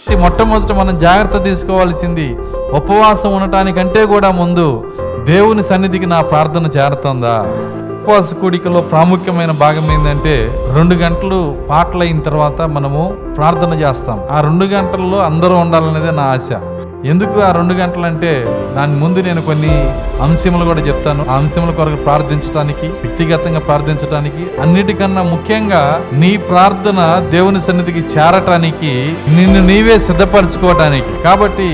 మొట్టమొదట మనం జాగ్రత్త తీసుకోవాల్సింది, ఉపవాసం ఉండటానికంటే కూడా ముందు దేవుని సన్నిధికి నా ప్రార్థన చేరుతుందా? ఉపవాస కూడికలో ప్రాముఖ్యమైన భాగం ఏంటంటే 2 గంటలు పాటలు అయిన తర్వాత మనము ప్రార్థన చేస్తాం. ఆ 2 గంటల్లో అందరూ ఉండాలనేదే నా ఆశ. ఎందుకు ఆ 2 గంటలు అంటే, దాని ముందు నేను కొన్ని అంశములు కూడా చెప్తాను. ఆ అంశముల కొరకు ప్రార్థించడానికి, వ్యక్తిగతంగా ప్రార్థించడానికి, అన్నిటికన్నా ముఖ్యంగా నీ ప్రార్థన దేవుని సన్నిధికి చేరటానికి, నిన్ను నీవే సిద్ధపరచుకోవటానికి. కాబట్టి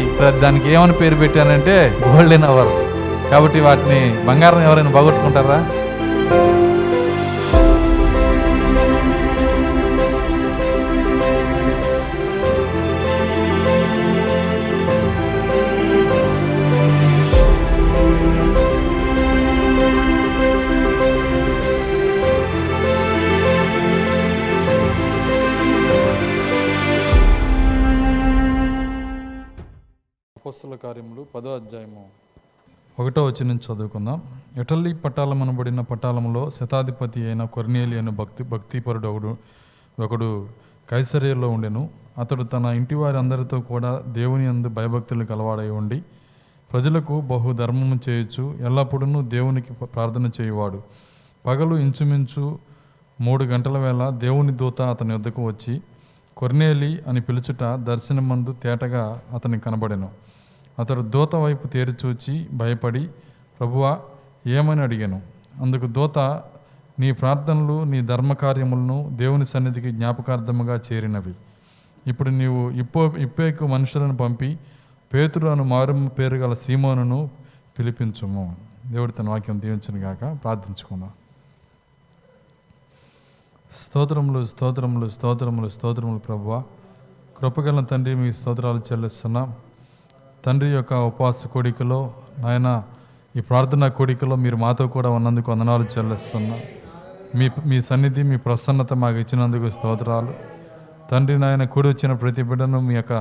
దానికి ఏమని పేరు పెట్టానంటే గోల్డెన్ అవర్స్. కాబట్టి వాటిని బంగారం ఎవరైనా బాగొట్టుకుంటారా? అపోస్తలుల కార్యములు 10వ అధ్యాయము 1వ వచనం చదువుకుందాం. ఇటలీ పట్టాలమనబడిన పట్టాలంలో శతాధిపతి అయిన కొర్నేలి అనే భక్తిపరుడు ఒకడు కైసరియలో ఉండెను. అతడు తన ఇంటి వారి అందరితో కూడా దేవుని యందు భయభక్తులు కలవాడై ఉండి ప్రజలకు బహు ధర్మము చేయొచ్చు, ఎల్లప్పుడూ దేవునికి ప్రార్థన చేయువాడు. పగలు ఇంచుమించు 3 గంటల వేళ దేవుని దూత అతని వద్దకు వచ్చి కొర్నేలి అని పిలుచుట దర్శనమందు తేటగా అతనికి కనబడెను. అతడు దూత వైపు తేరిచూచి భయపడి, ప్రభువా ఏమని అడిగాను. అందుకు దూత, నీ ప్రార్థనలు నీ ధర్మకార్యములను దేవుని సన్నిధికి జ్ఞాపకార్థముగా చేరినవి. ఇప్పుడు నీవు ఇప్పేకు మనుషులను పంపి పేతురు అను మారు పేరు గల సీమోనును పిలిపించుము. దేవుడు తన వాక్యం దీవించును గాక. ప్రార్థించుకుందాం. స్తోత్రములు స్తోత్రములు స్తోత్రములు స్తోత్రములు ప్రభువా, కృపగల తండ్రి, మీ స్తోత్రాలు చెల్లిస్తున్నాం. తండ్రి యొక్క ఉపవాస కోడికలో నాయన, ఈ ప్రార్థనా కోడికలో మీరు మాతో కూడా ఉన్నందుకు వందనాలు చెల్లిస్తున్నాం. మీ సన్నిధి, మీ ప్రసన్నత మాకు ఇచ్చినందుకు స్తోత్రాలు. తండ్రి నాయన, కూడి వచ్చిన ప్రతి బిడ్డను మీ యొక్క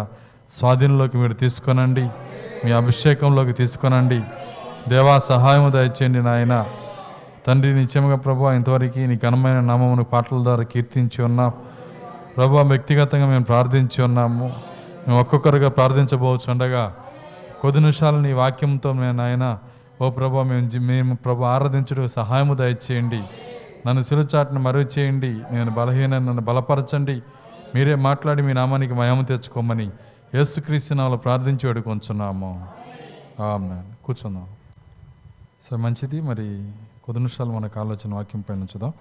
స్వాధీనంలోకి మీరు తీసుకొనండి, మీ అభిషేకంలోకి తీసుకొనండి. దేవా సహాయము దయచేయండి నాయన. తండ్రి నిత్యముగా ప్రభు ఇంతవరకు నీ ఘనమైన నామమును పాటల ద్వారా కీర్తించి ఉన్నాం ప్రభు. వ్యక్తిగతంగా మేము ప్రార్థించి ఉన్నాము. మేము ఒక్కొక్కరుగా ప్రార్థించబోచుండగా కొద్ది నిమిషాలు నీ వాక్యంతో నేను ఆయన ఓ ప్రభు మేము ప్రభు ఆరాధించుటకు సహాయము దయచేయండి. నన్ను సిలుచాటును మరుగు చేయండి. నేను నన్ను బలపరచండి. మీరే మాట్లాడి మీ నామానికి మహిమ తెచ్చుకోమని యేసుక్రీస్తు నామములో ప్రార్థించి వేడుకొంచున్నాము. ఆమేన్. కూర్చుందాం. సో మంచిది. మరి కొద్ది నిమిషాలు మనకు ఆలోచన వాక్యం పైన ఉంచుదాం.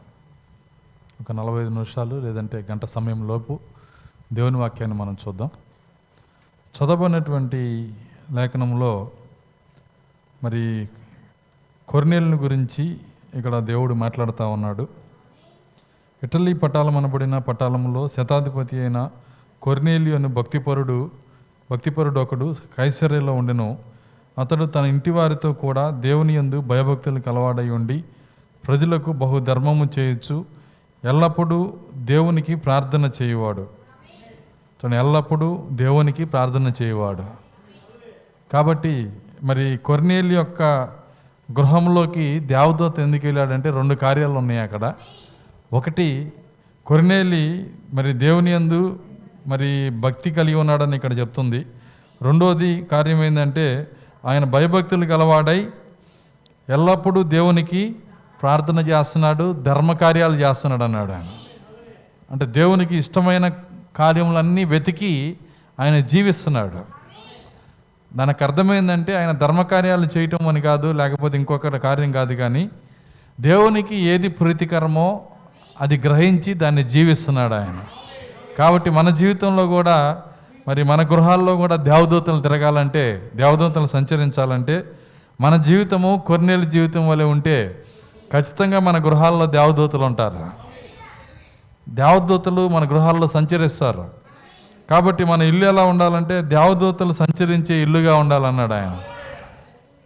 ఒక 45 నిమిషాలు లేదంటే గంట సమయం లోపు దేవుని వాక్యాన్ని మనం చూద్దాం. చదవబడినటువంటి లేఖనంలో మరి కొర్నేలిని గురించి ఇక్కడ దేవుడు మాట్లాడుతూ ఉన్నాడు. ఇటలీ పట్టాలం అనబడిన పట్టాలంలో శతాధిపతి అయిన కొర్నేలి అను భక్తిపరుడు ఒకడు కైసరియలో ఉండెను. అతడు తన ఇంటి వారితో కూడా దేవుని యందు భయభక్తులు కలవాడై ఉండి ప్రజలకు బహు ధర్మము చేయొచ్చు, ఎల్లప్పుడూ దేవునికి ప్రార్థన చేయువాడు. తను ఎల్లప్పుడూ దేవునికి ప్రార్థన చేయువాడు. కాబట్టి మరి కొర్నేలి యొక్క గృహంలోకి దేవదూత ఎందుకు వెళ్ళాడంటే 2 కార్యాలు ఉన్నాయి అక్కడ. ఒకటి, కొర్నేలి మరి దేవుని యందు మరి భక్తి కలిగి ఉన్నాడని ఇక్కడ చెప్తుంది. రెండోది కార్యం ఏంటంటే ఆయన భయభక్తులు గలవాడై ఎల్లప్పుడూ దేవునికి ప్రార్థన చేస్తున్నాడు, ధర్మకార్యాలు చేస్తున్నాడు అన్నాడు. ఆయన అంటే దేవునికి ఇష్టమైన కార్యములన్నీ వెతికి ఆయన జీవిస్తున్నాడు. దానికి అర్థమైందంటే ఆయన ధర్మకార్యాలు చేయటం అని కాదు, లేకపోతే ఇంకొక కార్యం కాదు, కానీ దేవునికి ఏది ప్రీతికరమో అది గ్రహించి దాన్ని జీవిస్తున్నాడు ఆయన. కాబట్టి మన జీవితంలో కూడా మరి మన గృహాల్లో కూడా దేవదూతలు తిరగాలంటే, దేవదూతలు సంచరించాలంటే మన జీవితము కొర్నేలి జీవితం వలె ఉంటే ఖచ్చితంగా మన గృహాల్లో దేవదూతలు ఉంటారు. దేవదూతలు మన గృహాల్లో సంచరిస్తారు. కాబట్టి మన ఇల్లు ఎలా ఉండాలంటే దేవదూతలు సంచరించే ఇల్లుగా ఉండాలన్నాడు ఆయన.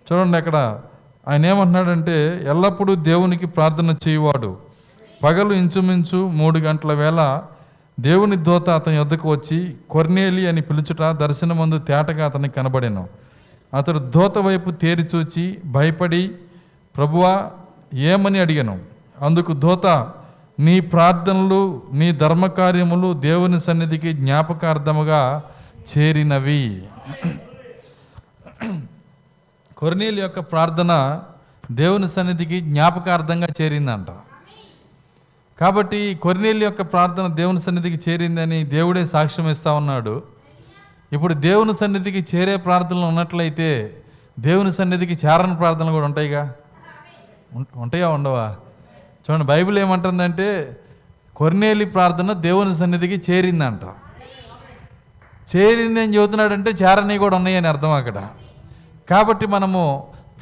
చూడండి అక్కడ ఆయన ఏమంటున్నాడంటే ఎల్లప్పుడూ దేవునికి ప్రార్థన చేయువాడు. పగలు ఇంచుమించు 3 గంటల వేళ దేవుని దూత అతని వద్దకు వచ్చి కొర్నేలి అని పిలుచుట దర్శనమందు తేటగా అతనికి కనబడెను. అతడు దూత వైపు తేరి చూచి భయపడి, ప్రభువా ఏమని అడిగాను. అందుకు దూత, నీ ప్రార్థనలు నీ ధర్మకార్యములు దేవుని సన్నిధికి జ్ఞాపకార్థముగా చేరినవి. కొర్నేలు యొక్క ప్రార్థన దేవుని సన్నిధికి జ్ఞాపకార్థంగా చేరిందంట. కాబట్టి కొర్నేలు యొక్క ప్రార్థన దేవుని సన్నిధికి చేరిందని దేవుడే సాక్ష్యం ఇస్తా ఉన్నాడు. ఇప్పుడు దేవుని సన్నిధికి చేరే ప్రార్థనలు ఉన్నట్లయితే దేవుని సన్నిధికి చేరని ప్రార్థనలు కూడా ఉంటాయిగా. ఉంటాయా ఉండవా? చూడండి, బైబిల్ ఏమంటుందంటే కొర్నేలి ప్రార్థన దేవుని సన్నిధికి చేరిందంట. చేరింది అని చెబుతున్నాడంటే చేరని కూడా ఉన్నాయని అర్థం అక్కడ. కాబట్టి మనము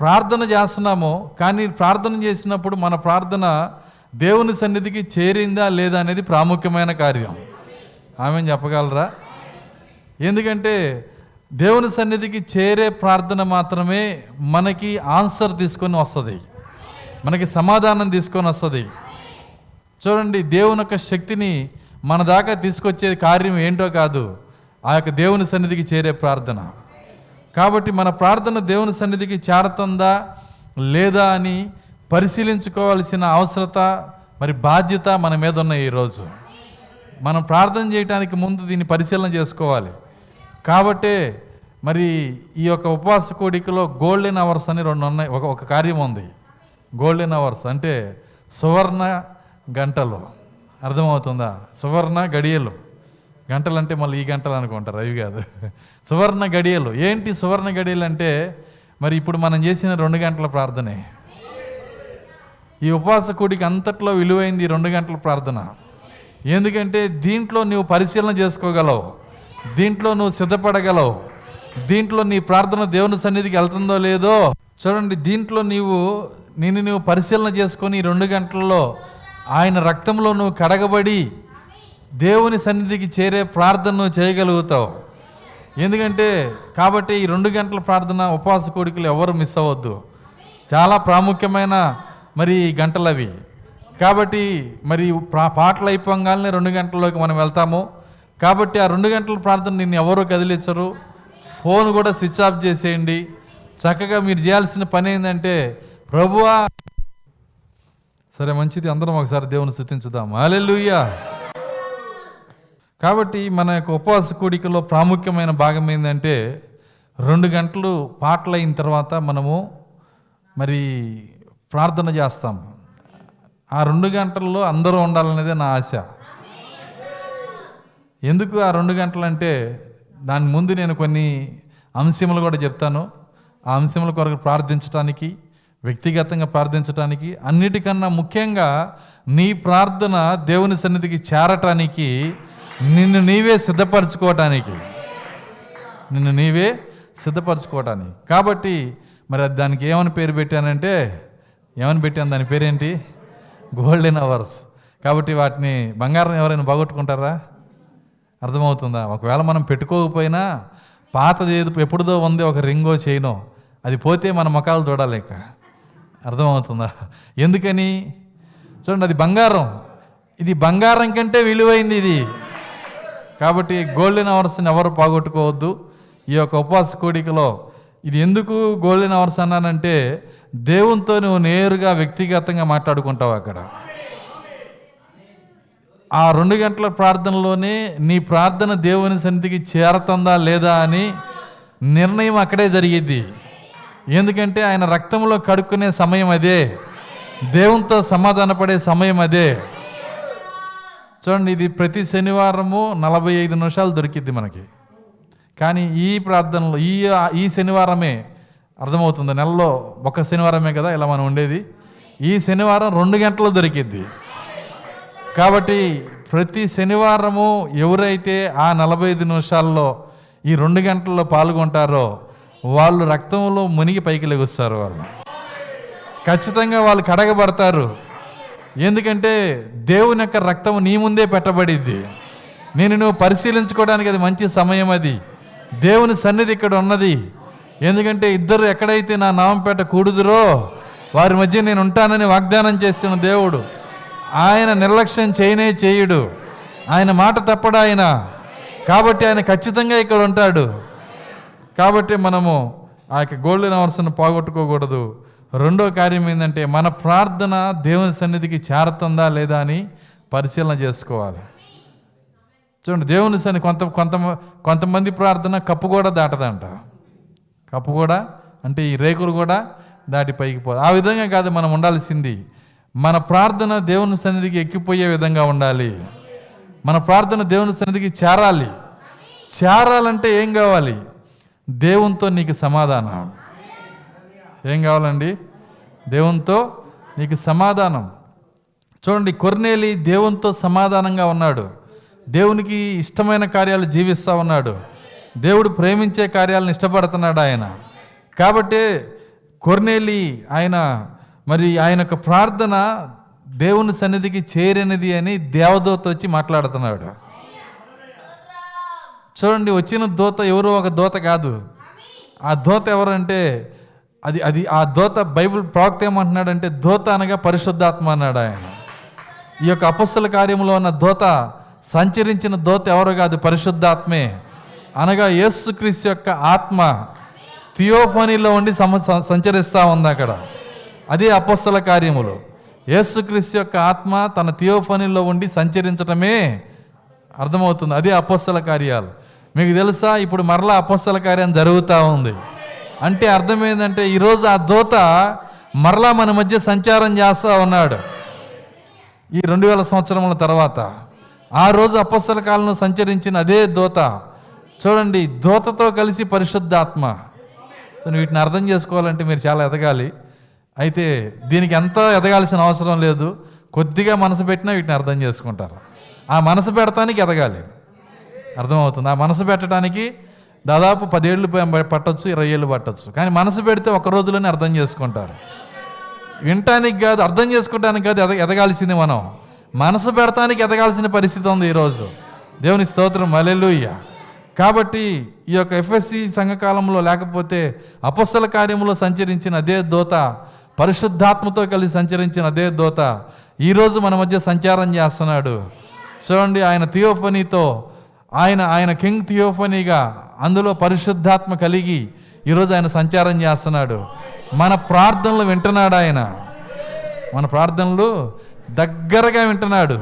ప్రార్థన చేస్తున్నాము, కానీ ప్రార్థన చేసినప్పుడు మన ప్రార్థన దేవుని సన్నిధికి చేరిందా లేదా అనేది ప్రాముఖ్యమైన కార్యం. ఆమెను చెప్పగలరా? ఎందుకంటే దేవుని సన్నిధికి చేరే ప్రార్థన మాత్రమే మనకి ఆన్సర్ తీసుకొని వస్తుంది, మనకి సమాధానం తీసుకొని వస్తుంది. చూడండి, దేవుని యొక్క శక్తిని మన దాకా తీసుకొచ్చే కార్యం ఏంటో కాదు, ఆ యొక్క దేవుని సన్నిధికి చేరే ప్రార్థన. కాబట్టి మన ప్రార్థన దేవుని సన్నిధికి చేరుతుందా లేదా అని పరిశీలించుకోవాల్సిన అవసరత మరి బాధ్యత మన మీద ఉన్నాయి. ఈరోజు మనం ప్రార్థన చేయడానికి ముందు దీన్ని పరిశీలన చేసుకోవాలి. కాబట్టే మరి ఈ యొక్క ఉపవాస కోడికలో గోల్డెన్ అవర్స్ అని 2 ఉన్నాయి. ఒక కార్యం ఉంది. గోల్డెన్ అవర్స్ అంటే సువర్ణ గంటలు. అర్థమవుతుందా? సువర్ణ గడియలు. గంటలు అంటే మళ్ళీ ఈ గంటలు అనుకుంటారు, అవి కాదు. సువర్ణ గడియలు. ఏంటి సువర్ణ గడియలు అంటే మరి ఇప్పుడు మనం చేసిన 2 గంటల ప్రార్థనే. ఈ ఉపవాస కూడికి అంతట్లో విలువైంది 2 గంటల ప్రార్థన. ఎందుకంటే దీంట్లో నువ్వు పరిశీలన చేసుకోగలవు, దీంట్లో నువ్వు సిద్ధపడగలవు, దీంట్లో నీ ప్రార్థన దేవుని సన్నిధికి వెళ్తుందో లేదో చూడండి. దీంట్లో నువ్వు పరిశీలన చేసుకొని 2 గంటల్లో ఆయన రక్తంలో నువ్వు కడగబడి దేవుని సన్నిధికి చేరే ప్రార్థన నువ్వు చేయగలుగుతావు. ఎందుకంటే కాబట్టి ఈ 2 గంటల ప్రార్థన ఉపవాస కోడికలు ఎవరు మిస్ అవ్వద్దు. చాలా ప్రాముఖ్యమైన మరి గంటలు అవి. కాబట్టి మరి పాటలు అయిపోగానే 2 గంటల్లోకి మనం వెళ్తాము. కాబట్టి ఆ 2 గంటల ప్రార్థన నిన్ను ఎవరూ కదిలించరు. ఫోన్ కూడా స్విచ్ ఆఫ్ చేసేయండి. చక్కగా మీరు చేయాల్సిన పని ఏంటంటే, ప్రభువా, సరే మంచిది, అందరం ఒకసారి దేవుని స్తుతించుదాం. హల్లెలూయా. కాబట్టి మన యొక్క ఉపవాస కూడికలో ప్రాముఖ్యమైన భాగం ఏంటంటే 2 గంటలు పాటలు అయిన తర్వాత మనము మరి ప్రార్థన చేస్తాం. ఆ 2 గంటల్లో అందరూ ఉండాలనేదే నా ఆశ. ఎందుకు ఆ 2 గంటలు అంటే దాని ముందు నేను కొన్ని అంశములు కూడా చెప్తాను. ఆ అంశముల కొరకు ప్రార్థించడానికి, వ్యక్తిగతంగా ప్రార్థించడానికి, అన్నిటికన్నా ముఖ్యంగా నీ ప్రార్థన దేవుని సన్నిధికి చేరటానికి, నిన్ను నీవే సిద్ధపరచుకోవటానికి. కాబట్టి మరి దానికి ఏమని పేరు పెట్టానంటే, ఏమని పెట్టాను, దాని పేరేంటి? Golden hours. కాబట్టి వాటిని బంగారం ఎవరైనా బాగొట్టుకుంటారా? అర్థమవుతుందా? ఒకవేళ మనం పెట్టుకోకపోయినా పాతది ఎప్పుడుదో ఉంది, ఒక రింగో చైనో, అది పోతే మన ముఖాలు చూడాలేక. అర్థమవుతుందా? ఎందుకని? చూడండి, అది బంగారం. ఇది బంగారం కంటే విలువైంది ఇది. కాబట్టి గోల్డెన్ అవర్స్ని ఎవరు పోగొట్టుకోవద్దు. ఈ యొక్క ఉపవాస కోడికలో ఇది ఎందుకు గోల్డెన్ అవర్స్ అన్నానంటే, దేవునితో నువ్వు నేరుగా వ్యక్తిగతంగా మాట్లాడుకుంటావు. అక్కడ ఆ 2 గంటల ప్రార్థనలోనే నీ ప్రార్థన దేవుని సన్నిధికి చేరుతుందా లేదా అని నిర్ణయం అక్కడే జరిగిద్ది. ఎందుకంటే ఆయన రక్తంలో కడుక్కునే సమయం అదే, దేవునితో సమాధానపడే సమయం అదే. చూడండి, ఇది ప్రతి శనివారము 45 నిమిషాలు దొరికిద్ది మనకి. కానీ ఈ ప్రార్థనలో ఈ శనివారమే, అర్థమవుతుంది, నెలలో ఒక శనివారమే కదా ఇలా మనం ఉండేది. ఈ శనివారం 2 గంటలు దొరికిద్ది. కాబట్టి ప్రతి శనివారము ఎవరైతే ఆ 45 నిమిషాల్లో ఈ 2 గంటల్లో పాల్గొంటారో వాళ్ళు రక్తంలో మునిగి పైకి లెగుస్తారు. వాళ్ళు ఖచ్చితంగా వాళ్ళు కడగబడతారు. ఎందుకంటే దేవుని యొక్క రక్తం నీ ముందే పెట్టబడిద్ది. నువ్వు పరిశీలించుకోవడానికి అది మంచి సమయం. అది దేవుని సన్నిధి ఇక్కడ ఉన్నది. ఎందుకంటే ఇద్దరు ఎక్కడైతే నా నామం పెట్టకూడదురో వారి మధ్య నేను ఉంటానని వాగ్దానం చేసిన దేవుడు. ఆయన నిర్లక్ష్యం చేయడు. ఆయన మాట తప్పడు ఆయన. కాబట్టి ఆయన ఖచ్చితంగా ఇక్కడ ఉంటాడు. కాబట్టి మనము ఆ యొక్క గోల్డెన్ అవర్స్ను పోగొట్టుకోకూడదు. రెండో కార్యం ఏంటంటే, మన ప్రార్థన దేవుని సన్నిధికి చేరుతుందా లేదా అని పరిశీలన చేసుకోవాలి. చూడండి, దేవుని సన్ని కొంతమంది ప్రార్థన కప్పు కూడా దాటదంట. కప్పు కూడా అంటే ఈ రేకులు కూడా దాటి పైకి పోదు. ఆ విధంగా కాదు మనం ఉండాల్సింది. మన ప్రార్థన దేవుని సన్నిధికి ఎక్కిపోయే విధంగా ఉండాలి. మన ప్రార్థన దేవుని సన్నిధికి చేరాలంటే ఏం కావాలి? దేవునితో నీకు సమాధానం. ఏం కావాలండి? దేవునితో నీకు సమాధానం. చూడండి, కొర్నేలి దేవునితో సమాధానంగా ఉన్నాడు. దేవునికి ఇష్టమైన కార్యాలు జీవిస్తూ ఉన్నాడు. దేవుడు ప్రేమించే కార్యాలను ఇష్టపడుతున్నాడు ఆయన. కాబట్టి కొర్నేలి ఆయన యొక్క ప్రార్థన దేవుని సన్నిధికి చేరినది అని దేవదూత వచ్చి మాట్లాడుతున్నాడు. చూడండి, వచ్చిన దూత ఎవరో ఒక దూత కాదు. ఆ దూత ఎవరంటే అది ఆ దూత బైబిల్ ప్రవక్త ఏమంటున్నాడంటే, దూత అనగా పరిశుద్ధాత్మ అన్నాడు ఆయన. ఈ యొక్క అపొస్తల కార్యంలో ఉన్న దూత, సంచరించిన దూత ఎవరు కాదు, పరిశుద్ధాత్మే. అనగా యేసుక్రీస్తు యొక్క ఆత్మ థియోఫనీలో ఉండి సంచరిస్తూ ఉంది అక్కడ. అదే అపొస్తల కార్యములు. యేసుక్రీస్తు యొక్క ఆత్మ తన థియోఫనీలో ఉండి సంచరించటమే అర్థమవుతుంది. అదే అపొస్తల కార్యాలు. మీకు తెలుసా, ఇప్పుడు మరలా అపొస్తల కార్యం జరుగుతూ ఉంది. అంటే అర్థం ఏంటంటే, ఈరోజు ఆ దూత మరలా మన మధ్య సంచారం చేస్తూ ఉన్నాడు. ఈ 2000 సంవత్సరముల తర్వాత ఆ రోజు అపొస్తల కాలంలో సంచరించిన అదే దూత. చూడండి, దూతతో కలిసి పరిశుద్ధాత్మ. వీటిని అర్థం చేసుకోవాలంటే మీరు చాలా ఎదగాలి. అయితే దీనికి ఎంత ఎదగాల్సిన అవసరం లేదు. కొద్దిగా మనసు పెట్టినా వీటిని అర్థం చేసుకుంటారు. ఆ మనసు పెడతానికి ఎదగాలి. అర్థమవుతుంది. ఆ మనసు పెట్టడానికి దాదాపు 10 ఏళ్ళు పట్టొచ్చు, 20 ఏళ్ళు పట్టొచ్చు. కానీ మనసు పెడితే ఒక రోజులోనే అర్థం చేసుకుంటారు. వినటానికి కాదు, అర్థం చేసుకోవడానికి కాదు ఎదగాల్సింది. మనం మనసు పెడతానికి ఎదగాల్సిన పరిస్థితి ఉంది ఈరోజు. దేవుని స్తోత్రం, హల్లెలూయా. కాబట్టి ఈ యొక్క ఎఫ్ఎస్సి సంఘకాలంలో లేకపోతే అపొస్తల కార్యములో సంచరించిన అదే దూత, పరిశుద్ధాత్మతో కలిసి సంచరించిన అదే దూత ఈరోజు మన మధ్య సంచారం చేస్తున్నాడు. చూడండి, ఆయన థియోఫనీతో ఆయన కింగ్ థియోఫనీగా అందులో పరిశుద్ధాత్మ కలిగి ఈరోజు ఆయన సంచారం చేస్తున్నాడు. మన ప్రార్థనలు వింటున్నాడు ఆయన. మన ప్రార్థనలు దగ్గరగా వింటున్నాడు,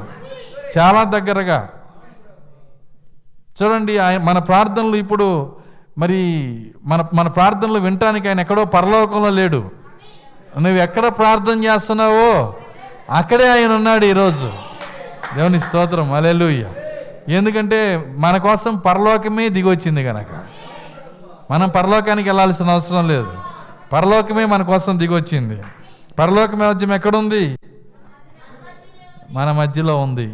చాలా దగ్గరగా. చూడండి, మన ప్రార్థనలు ఇప్పుడు మరి మన ప్రార్థనలు వినటానికి ఆయన ఎక్కడో పరలోకంలో లేడు. నువ్వు ఎక్కడ ప్రార్థన చేస్తున్నావో అక్కడే ఆయన ఉన్నాడు ఈరోజు. దేవుని స్తోత్రం, హల్లెలూయా. ఎందుకంటే మన కోసం పరలోకమే దిగొచ్చింది కనుక మనం పరలోకానికి వెళ్ళాల్సిన అవసరం లేదు. పరలోకమే మన కోసం దిగొచ్చింది. పరలోక రాజ్యం ఎక్కడుంది? మన మధ్యలో ఉంది.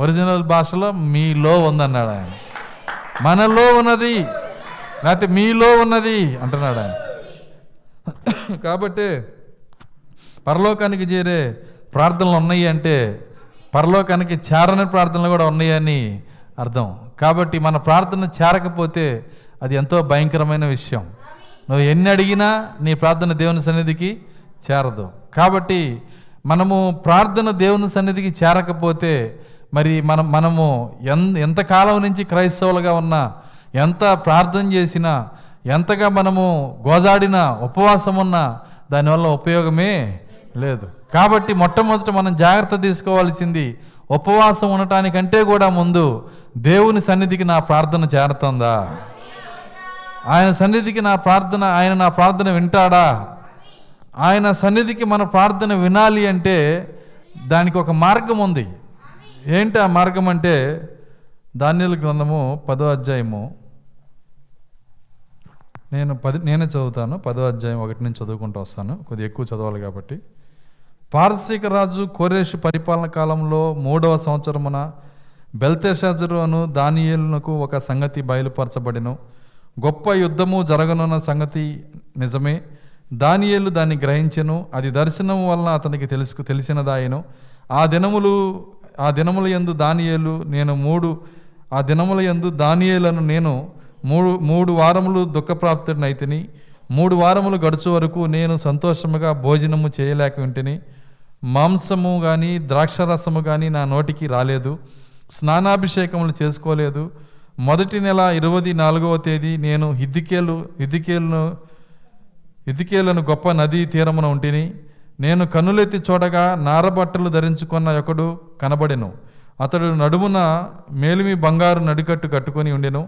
ఒరిజినల్ భాషలో మీలో ఉందన్నాడు ఆయన. మనలో ఉన్నది లేకపోతే మీలో ఉన్నది అంటున్నాడు ఆయన. కాబట్టి పరలోకానికి చేరే ప్రార్థనలు ఉన్నాయి అంటే పరలోకానికి చేరని ప్రార్థనలు కూడా ఉన్నాయని అర్థం. కాబట్టి మన ప్రార్థన చేరకపోతే అది ఎంతో భయంకరమైన విషయం. నువ్వు ఎన్ని అడిగినా నీ ప్రార్థన దేవుని సన్నిధికి చేరదు. కాబట్టి మనము ప్రార్థన దేవుని సన్నిధికి చేరకపోతే మరి మనము ఎంతకాలం నుంచి క్రైస్తవులుగా ఉన్నా, ఎంత ప్రార్థన చేసినా, ఎంతగా మనము గోజాడినా, ఉపవాసం ఉన్నా దానివల్ల ఉపయోగమే లేదు. కాబట్టి మొట్టమొదట మనం జాగ్రత్త తీసుకోవాల్సింది, ఉపవాసం ఉండటానికంటే కూడా ముందు దేవుని సన్నిధికి నా ప్రార్థన చేరుతుందా? ఆయన సన్నిధికి ఆయన నా ప్రార్థన వింటాడా? ఆయన సన్నిధికి మన ప్రార్థన వినాలి అంటే దానికి ఒక మార్గం ఉంది. ఏంటి ఆ మార్గం అంటే, దానియేలు గ్రంథము 10వ అధ్యాయము నేనే చదువుతాను. 10వ అధ్యాయం 1 నుంచి చదువుకుంటూ వస్తాను, కొద్దిగా ఎక్కువ చదవాలి కాబట్టి. పారసీక రాజు కోరేషు పరిపాలన కాలంలో 3వ సంవత్సరమున బెల్తెషాజరు అను దానియేలునకు ఒక సంగతి బయలుపరచబడెను. గొప్ప యుద్ధము జరగనున్న సంగతి నిజమే. దానియేలు దాన్ని గ్రహించెను. అది దర్శనం వలన అతనికి తెలిసినదాయను. ఆ దినముల యందు దానియేలను నేను మూడు వారములు దుఃఖప్రాప్తుడినైతిని. 3 వారములు గడుచు వరకు నేను సంతోషముగా భోజనము చేయలేక ఉంటిని. మాంసము కానీ ద్రాక్షరసము కానీ నా నోటికి రాలేదు. స్నానాభిషేకములు చేసుకోలేదు. మొదటి నెల 24వ తేదీ నేను హిద్కియేలును గొప్ప నదీ తీరమున ఉంటిని. నేను కన్నులెత్తి చూడగా నారబట్టలు ధరించుకున్న ఒకడు కనబడెను. అతడు నడుమున మేలిమి బంగారు నడికట్టు కట్టుకొని ఉండెను.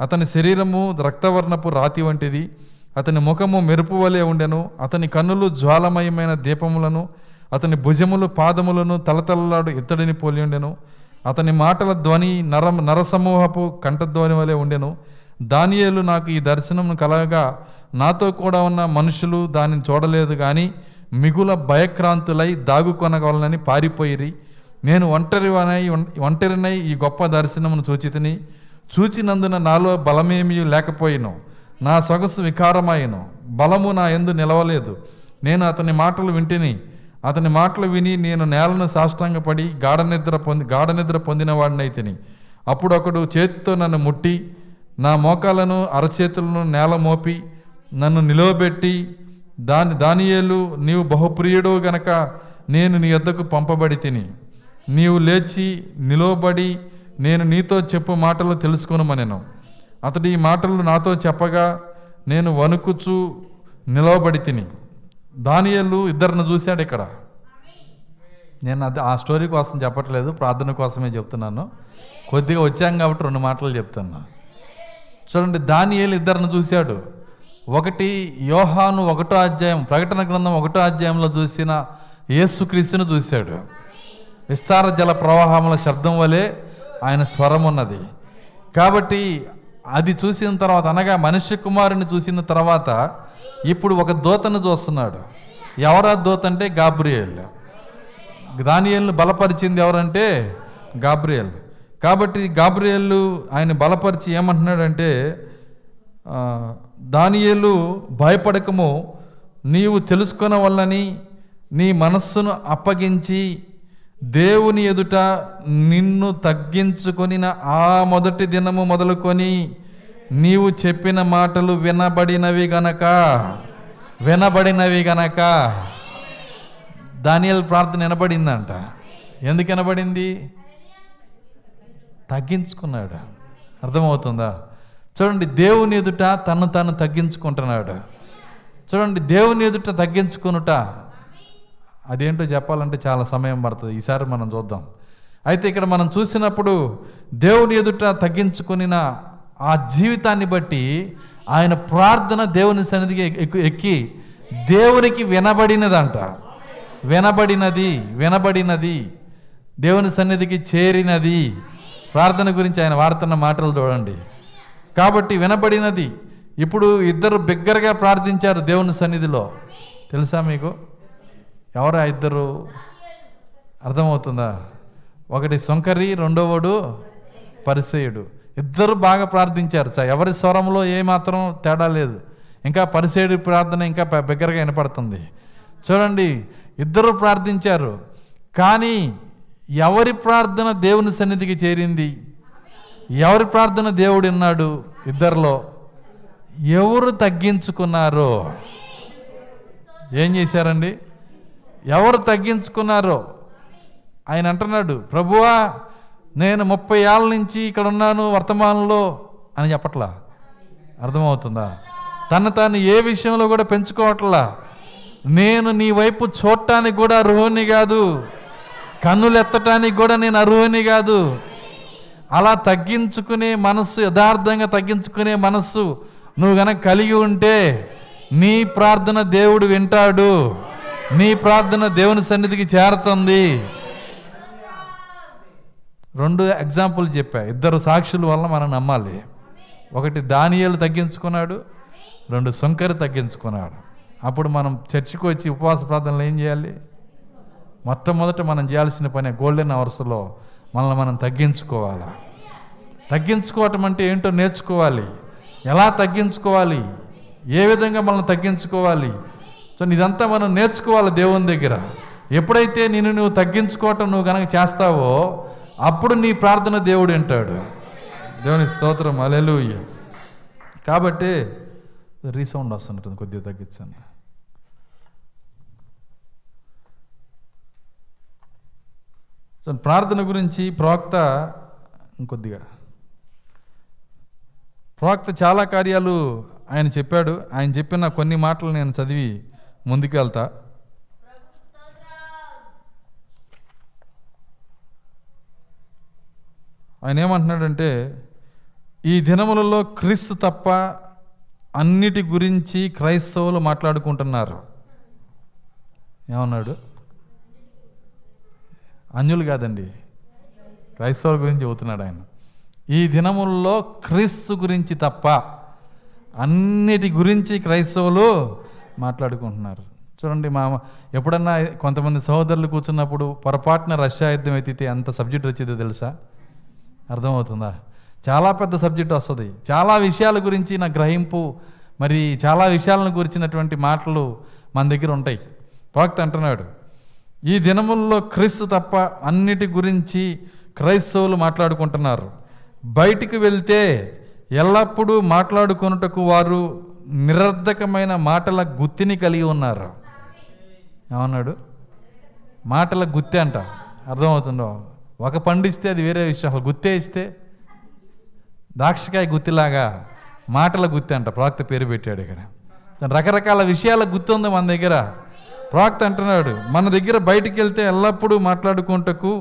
అతని శరీరము రక్తవర్ణపు రాతి వంటిది, అతని ముఖము మెరుపు వలె ఉండెను. అతని కన్నులు జ్వాలమయమైన దీపములను, అతని భుజములు పాదములను తలతలలాడు ఇత్తడిని పోలి ఉండెను. అతని మాటల ధ్వని నరసమూహపు కంఠధ్వని వలె ఉండెను. దానియేలు నాకు ఈ దర్శనం కలగగా నాతో కూడా ఉన్న మనుషులు దానిని చూడలేదు కానీ మిగుల భయక్రాంతులై దాగుకొనగలనని పారిపోయిరి. నేను ఒంటరినై ఈ గొప్ప దర్శనమును చూచితిని. చూచినందున నాలో బలమేమీ లేకపోయిను, నా సొగసు వికారమాయను, బలము నా యందు నిలవలేదు. నేను అతని మాటలు వింటిని. అతని మాటలు విని నేను నేలను సాష్టాంగపడి గాఢనిద్ర పొందిన వాడినైతిని. అప్పుడు ఒకడు చేతితో నన్ను ముట్టి నా మోకాలను అరచేతులను నేల మోపి నన్ను నిలవబెట్టి, దానియేలు, నీవు బహుప్రియుడు గనక నేను నీ యొద్దకు పంపబడి తిని. నీవు లేచి నిలవబడి నేను నీతో చెప్పు మాటలు తెలుసుకొనుమనెను. అతడు ఈ మాటలు నాతో చెప్పగా నేను వణుకుచూ నిలవబడి తిని. దానియేలు ఇద్దరిని చూశాడు. ఇక్కడ నేను ఆ స్టోరీ కోసం చెప్పట్లేదు, ప్రార్థన కోసమే చెప్తున్నాను. కొద్దిగా వచ్చాం కాబట్టి 2 మాటలు చెప్తున్నా. చూడండి, దానియేలు ఇద్దరిని చూశాడు. ఒకటి యోహాను 1వ అధ్యాయం, ప్రకటన గ్రంథం 1వ అధ్యాయంలో చూసిన యేసుక్రీస్తును చూశాడు. విస్తార జల ప్రవాహముల శబ్దం వలె ఆయన స్వరం ఉన్నది. కాబట్టి అది చూసిన తర్వాత, అనగా మనుష్య కుమారుని చూసిన తర్వాత ఇప్పుడు ఒక దూతను చూస్తున్నాడు. ఎవరా దూత అంటే గాబ్రియేల్. దానియేలును బలపరిచింది ఎవరంటే గాబ్రియేల్. కాబట్టి గాబ్రియేలు ఆయన బలపరిచి ఏమంటున్నాడంటే, దానియేలు భయపడకము, నీవు తెలుసుకొన వల్లని నీ మనస్సును అప్పగించి దేవుని ఎదుట నిన్ను తగ్గించుకొనిన ఆ మొదటి దినము మొదలుకొని నీవు చెప్పిన మాటలు వినబడినవి గనక. దానియేలు ప్రార్థన వినబడిందంట. ఎందుకు వినబడింది? తగ్గించుకున్నాడు. అర్థమవుతుందా? చూడండి, దేవుని ఎదుట తను తగ్గించుకుంటున్నాడు. చూడండి, దేవుని ఎదుట తగ్గించుకునుట అదేంటో చెప్పాలంటే చాలా సమయం పడుతుంది. ఈసారి మనం చూద్దాం. అయితే ఇక్కడ మనం చూసినప్పుడు దేవుని ఎదుట తగ్గించుకునిన ఆ జీవితాన్ని బట్టి ఆయన ప్రార్థన దేవుని సన్నిధికి ఎక్కి దేవునికి వినబడినదంట. వినబడినది దేవుని సన్నిధికి చేరినది. ప్రార్థన గురించి ఆయన వాడుతున్న మాటలు చూడండి. కాబట్టి వినబడినది. ఇప్పుడు ఇద్దరు బిగ్గరగా ప్రార్థించారు దేవుని సన్నిధిలో. తెలుసా మీకు ఎవరా ఇద్దరు? అర్థమవుతుందా? ఒకటి సుంకరి, రెండోవాడు పరిసయ్యుడు. ఇద్దరు బాగా ప్రార్థించారు. ఎవరి స్వరంలో ఏమాత్రం తేడా లేదు. ఇంకా పరిసయ్యుడి ప్రార్థన ఇంకా బిగ్గరగా వినపడుతుంది. చూడండి, ఇద్దరు ప్రార్థించారు. కానీ ఎవరి ప్రార్థన దేవుని సన్నిధికి చేరింది? ఎవరి ప్రార్థన దేవుడు విన్నాడు? ఇద్దరిలో ఎవరు తగ్గించుకున్నారో? ఏం చేశారండి? ఎవరు తగ్గించుకున్నారో ఆయన అంటున్నాడు, ప్రభువా నేను 30 ఏళ్ళ నుంచి ఇక్కడ ఉన్నాను వర్తమానంలో అని చెప్పట్లా. అర్థమవుతుందా? తాను ఏ విషయంలో కూడా పెంచుకోవట్లా. నేను నీ వైపు చూడటానికి కూడా అర్హుని కాదు, కన్నులు ఎత్తటానికి కూడా నేను అర్హుని కాదు. అలా తగ్గించుకునే మనస్సు, యథార్థంగా తగ్గించుకునే మనస్సు నువ్వు గనక కలిగి ఉంటే నీ ప్రార్థన దేవుడు వింటాడు. నీ ప్రార్థన దేవుని సన్నిధికి చేరుతుంది. 2 ఎగ్జాంపుల్ చెప్పా. 2 సాక్షుల వల్ల మనం నమ్మాలి. ఒకటి దానియేలు తగ్గించుకున్నాడు, 2 సుంకరి తగ్గించుకున్నాడు. అప్పుడు మనం చర్చికి వచ్చి ఉపవాస ప్రార్థనలు ఏం చేయాలి? మొట్టమొదట మనం చేయాల్సిన పని గోల్డెన్ అవర్స్లో మనల్ని మనం తగ్గించుకోవాలి. తగ్గించుకోవటం అంటే ఏంటో నేర్చుకోవాలి. ఎలా తగ్గించుకోవాలి, ఏ విధంగా మనం తగ్గించుకోవాలి. సో ఇదంతా మనం నేర్చుకోవాలి దేవుని దగ్గర. ఎప్పుడైతే నువ్వు తగ్గించుకోవటం నువ్వు కనుక చేస్తావో అప్పుడు నీ ప్రార్థన దేవుడు వింటాడు. దేవుని స్తోత్రం, హల్లెలూయా. కాబట్టి రీసౌండ్ వస్తుంటుంది, కొద్దిగా తగ్గించండి. సో ప్రార్థన గురించి ప్రవక్త చాలా కార్యాలు ఆయన చెప్పాడు. ఆయన చెప్పిన కొన్ని మాటలు నేను చదివి ముందుకు వెళ్తా. ఆయన ఏమంటున్నాడంటే, ఈ దినములలో క్రీస్తు తప్ప అన్నిటి గురించి క్రైస్తవులు మాట్లాడుకుంటున్నారు. ఏమన్నాడు? అన్యులు కాదండి, క్రైస్తవుల గురించి చెబుతున్నాడు ఆయన. ఈ దినముల్లో క్రీస్తు గురించి తప్ప అన్నిటి గురించి క్రైస్తవులు మాట్లాడుకుంటున్నారు. చూడండి, ఎప్పుడన్నా కొంతమంది సహోదరులు కూర్చున్నప్పుడు పొరపాటున రష్యా యుద్ధం ఎత్తితే అంత సబ్జెక్ట్ వచ్చేదో తెలుసా? అర్థమవుతుందా? చాలా పెద్ద సబ్జెక్ట్ వస్తుంది. చాలా విషయాల గురించి నా గ్రహింపు, మరి చాలా విషయాలను గురించినటువంటి మాటలు మన దగ్గర ఉంటాయి. ప్రవక్త అంటున్నాడు, ఈ దినముల్లో క్రీస్తు తప్ప అన్నిటి గురించి క్రైస్తవులు మాట్లాడుకుంటున్నారు. బయటికి వెళ్తే ఎల్లప్పుడూ మాట్లాడుకొనుటకు వారు నిరర్ధకమైన మాటల గుత్తిని కలిగి ఉన్నారు. ఏమన్నాడు? మాటల గుత్తి అంట. అర్థమవుతుందో? ఒక పండిస్తే అది వేరే విషయం, అసలు గుత్తే ఇస్తే ద్రాక్షకాయ గుత్తిలాగా మాటల గుత్తి అంట. ప్రవక్త పేరు పెట్టాడు ఇక్కడ. రకరకాల విషయాల గుత్తి ఉంది మన దగ్గర. ప్రవక్త అంటున్నాడు, మన దగ్గర బయటికి వెళ్తే ఎల్లప్పుడూ మాట్లాడుకుంటకు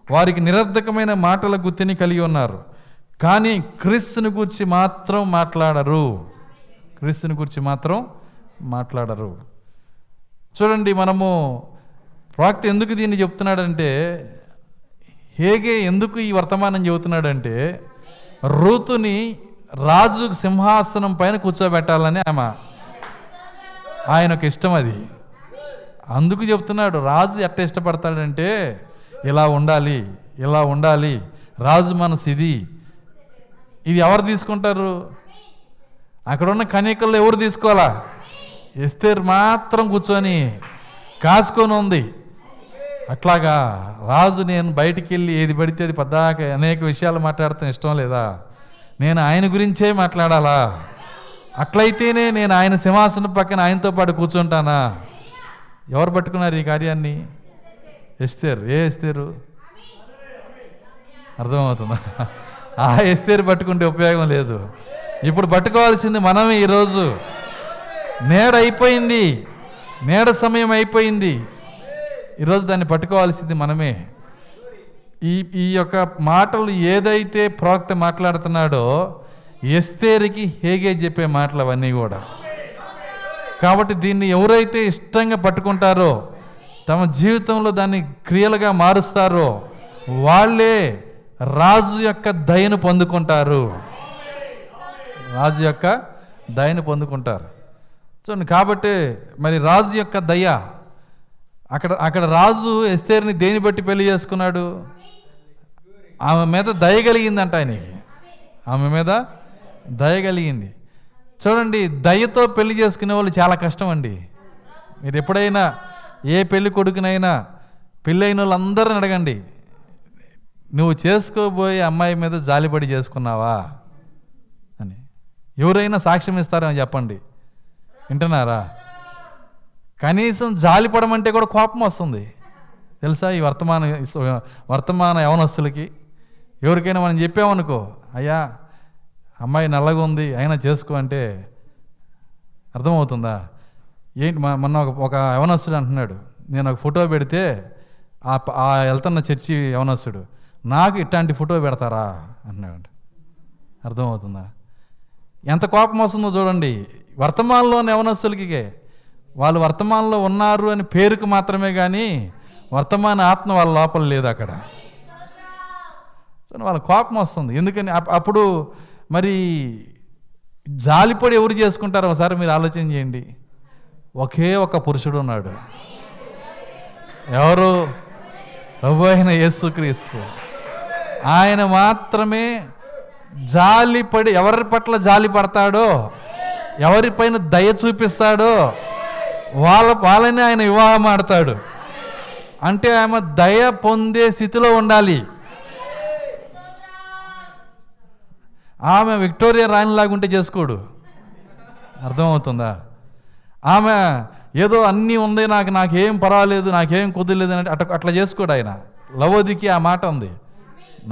వారికి నిరర్ధకమైన మాటల గుత్తిని కలిగి ఉన్నారు, కానీ క్రీస్తుని గురించి మాత్రం మాట్లాడరు. క్రీస్తుని గురించి మాత్రం మాట్లాడరు. చూడండి, మనము ప్రవక్త ఎందుకు దీన్ని చెప్తున్నాడంటే, హేగే ఎందుకు ఈ వర్తమానం చెబుతున్నాడంటే, రూతుని రాజు సింహాసనం పైన కూర్చోబెట్టాలని ఆయనకు ఇష్టం. అది అందుకు చెప్తున్నాడు. రాజు ఎట్ట ఇష్టపడతాడంటే, ఇలా ఉండాలి, ఇలా ఉండాలి, రాజు మనసు ఇది. ఇది ఎవరు తీసుకుంటారు? అక్కడ ఉన్న కన్యకల్లో ఎవరు తీసుకోవాలా? ఎస్తేరు మాత్రం కూర్చొని కాసుకొని ఉంది. అట్లాగా రాజు, నేను బయటికి వెళ్ళి ఏది పడితే అది పద్దాక అనేక విషయాలు మాట్లాడటం ఇష్టం లేదా? నేను ఆయన గురించే మాట్లాడాలా? అట్లయితేనే నేను ఆయన సింహాసనం పక్కన ఆయనతో పాటు కూర్చుంటానా? ఎవరు పట్టుకున్నారు ఈ కార్యాన్ని? ఎస్తేరు. ఏ ఎస్తేరు? అర్థమవుతుందా? ఆ ఎస్తేరు పట్టుకుంటే ఉపయోగం లేదు. ఇప్పుడు పట్టుకోవాల్సింది మనమే. ఈరోజు నేడ అయిపోయింది, నేడ సమయం అయిపోయింది. ఈరోజు దాన్ని పట్టుకోవాల్సింది మనమే. ఈ యొక్క మాటలు ఏదైతే ప్రవక్త మాట్లాడుతున్నాడో, ఎస్తేరుకి హేగే చెప్పే మాటలు అవన్నీ కూడా. కాబట్టి దీన్ని ఎవరైతే ఇష్టంగా పట్టుకుంటారో, తమ జీవితంలో దాన్ని క్రియలుగా మారుస్తారో, వాళ్ళే రాజు యొక్క దయను పొందుకుంటారు. రాజు యొక్క దయను పొందుకుంటారు. చూడండి, కాబట్టి మరి రాజు యొక్క దయ, అక్కడ రాజు ఎస్తేరుని దేని బట్టి పెళ్లి చేసుకున్నాడు? ఆమె మీద దయ కలిగిందంట ఆయనకి. ఆమె మీద దయ కలిగింది. చూడండి, దయతో పెళ్లి చేసుకునే వాళ్ళు చాలా కష్టం అండి. మీరు ఎప్పుడైనా ఏ పెళ్లి కొడుకునైనా పెళ్ళైన వాళ్ళందరిని అడగండి, నువ్వు చేసుకోబోయే అమ్మాయి మీద జాలిపడి చేసుకున్నావా అని. ఎవరైనా సాక్ష్యం ఇస్తారని చెప్పండి. వింటున్నారా? కనీసం జాలిపడమంటే కూడా కోపం వస్తుంది తెలుసా? ఈ వర్తమాన యవనస్తులకి ఎవరికైనా మనం చెప్పామనుకో, అయ్యా అమ్మాయి నల్లగా ఉంది అయినా చేసుకో అంటే అర్థమవుతుందా? ఏంటి, మొన్న ఒక యవనస్తుడు అంటున్నాడు, నేను ఒక ఫోటో పెడితే ఆ వెళ్తున్న చర్చి యవనస్తుడు, నాకు ఇట్లాంటి ఫోటో పెడతారా అంటున్నాడు. అర్థమవుతుందా? ఎంత కోపం వస్తుందో చూడండి. వర్తమానంలోని యవనస్తులకి వాళ్ళు వర్తమానంలో ఉన్నారు అని పేరుకు మాత్రమే, కానీ వర్తమాన ఆత్మ వాళ్ళ లోపల లేదు అక్కడ. వాళ్ళ కోపం వస్తుంది. ఎందుకని? అప్పుడు మరి జాలిపడి ఎవరు చేసుకుంటారో ఒకసారి మీరు ఆలోచన చేయండి. ఒకే ఒక పురుషుడు ఉన్నాడు. ఎవరు? ప్రభు అయిన యేసుక్రీస్తు. ఆయన మాత్రమే జాలిపడి, ఎవరి పట్ల జాలి పడతాడో, ఎవరిపైన దయ చూపిస్తాడో వాళ్ళని ఆయన వివాహం ఆడతాడు. అంటే ఆమె దయ పొందే స్థితిలో ఉండాలి. ఆమె విక్టోరియా రాణిలాగా ఉంటే చేసుకోడు. అర్థమవుతుందా? ఆమె ఏదో అన్నీ ఉంది, నాకేం పర్వాలేదు, నాకేం కుదరలేదు అంటే అట్లా చేసుకోడు ఆయన. లవోదికి ఆ మాట ఉంది,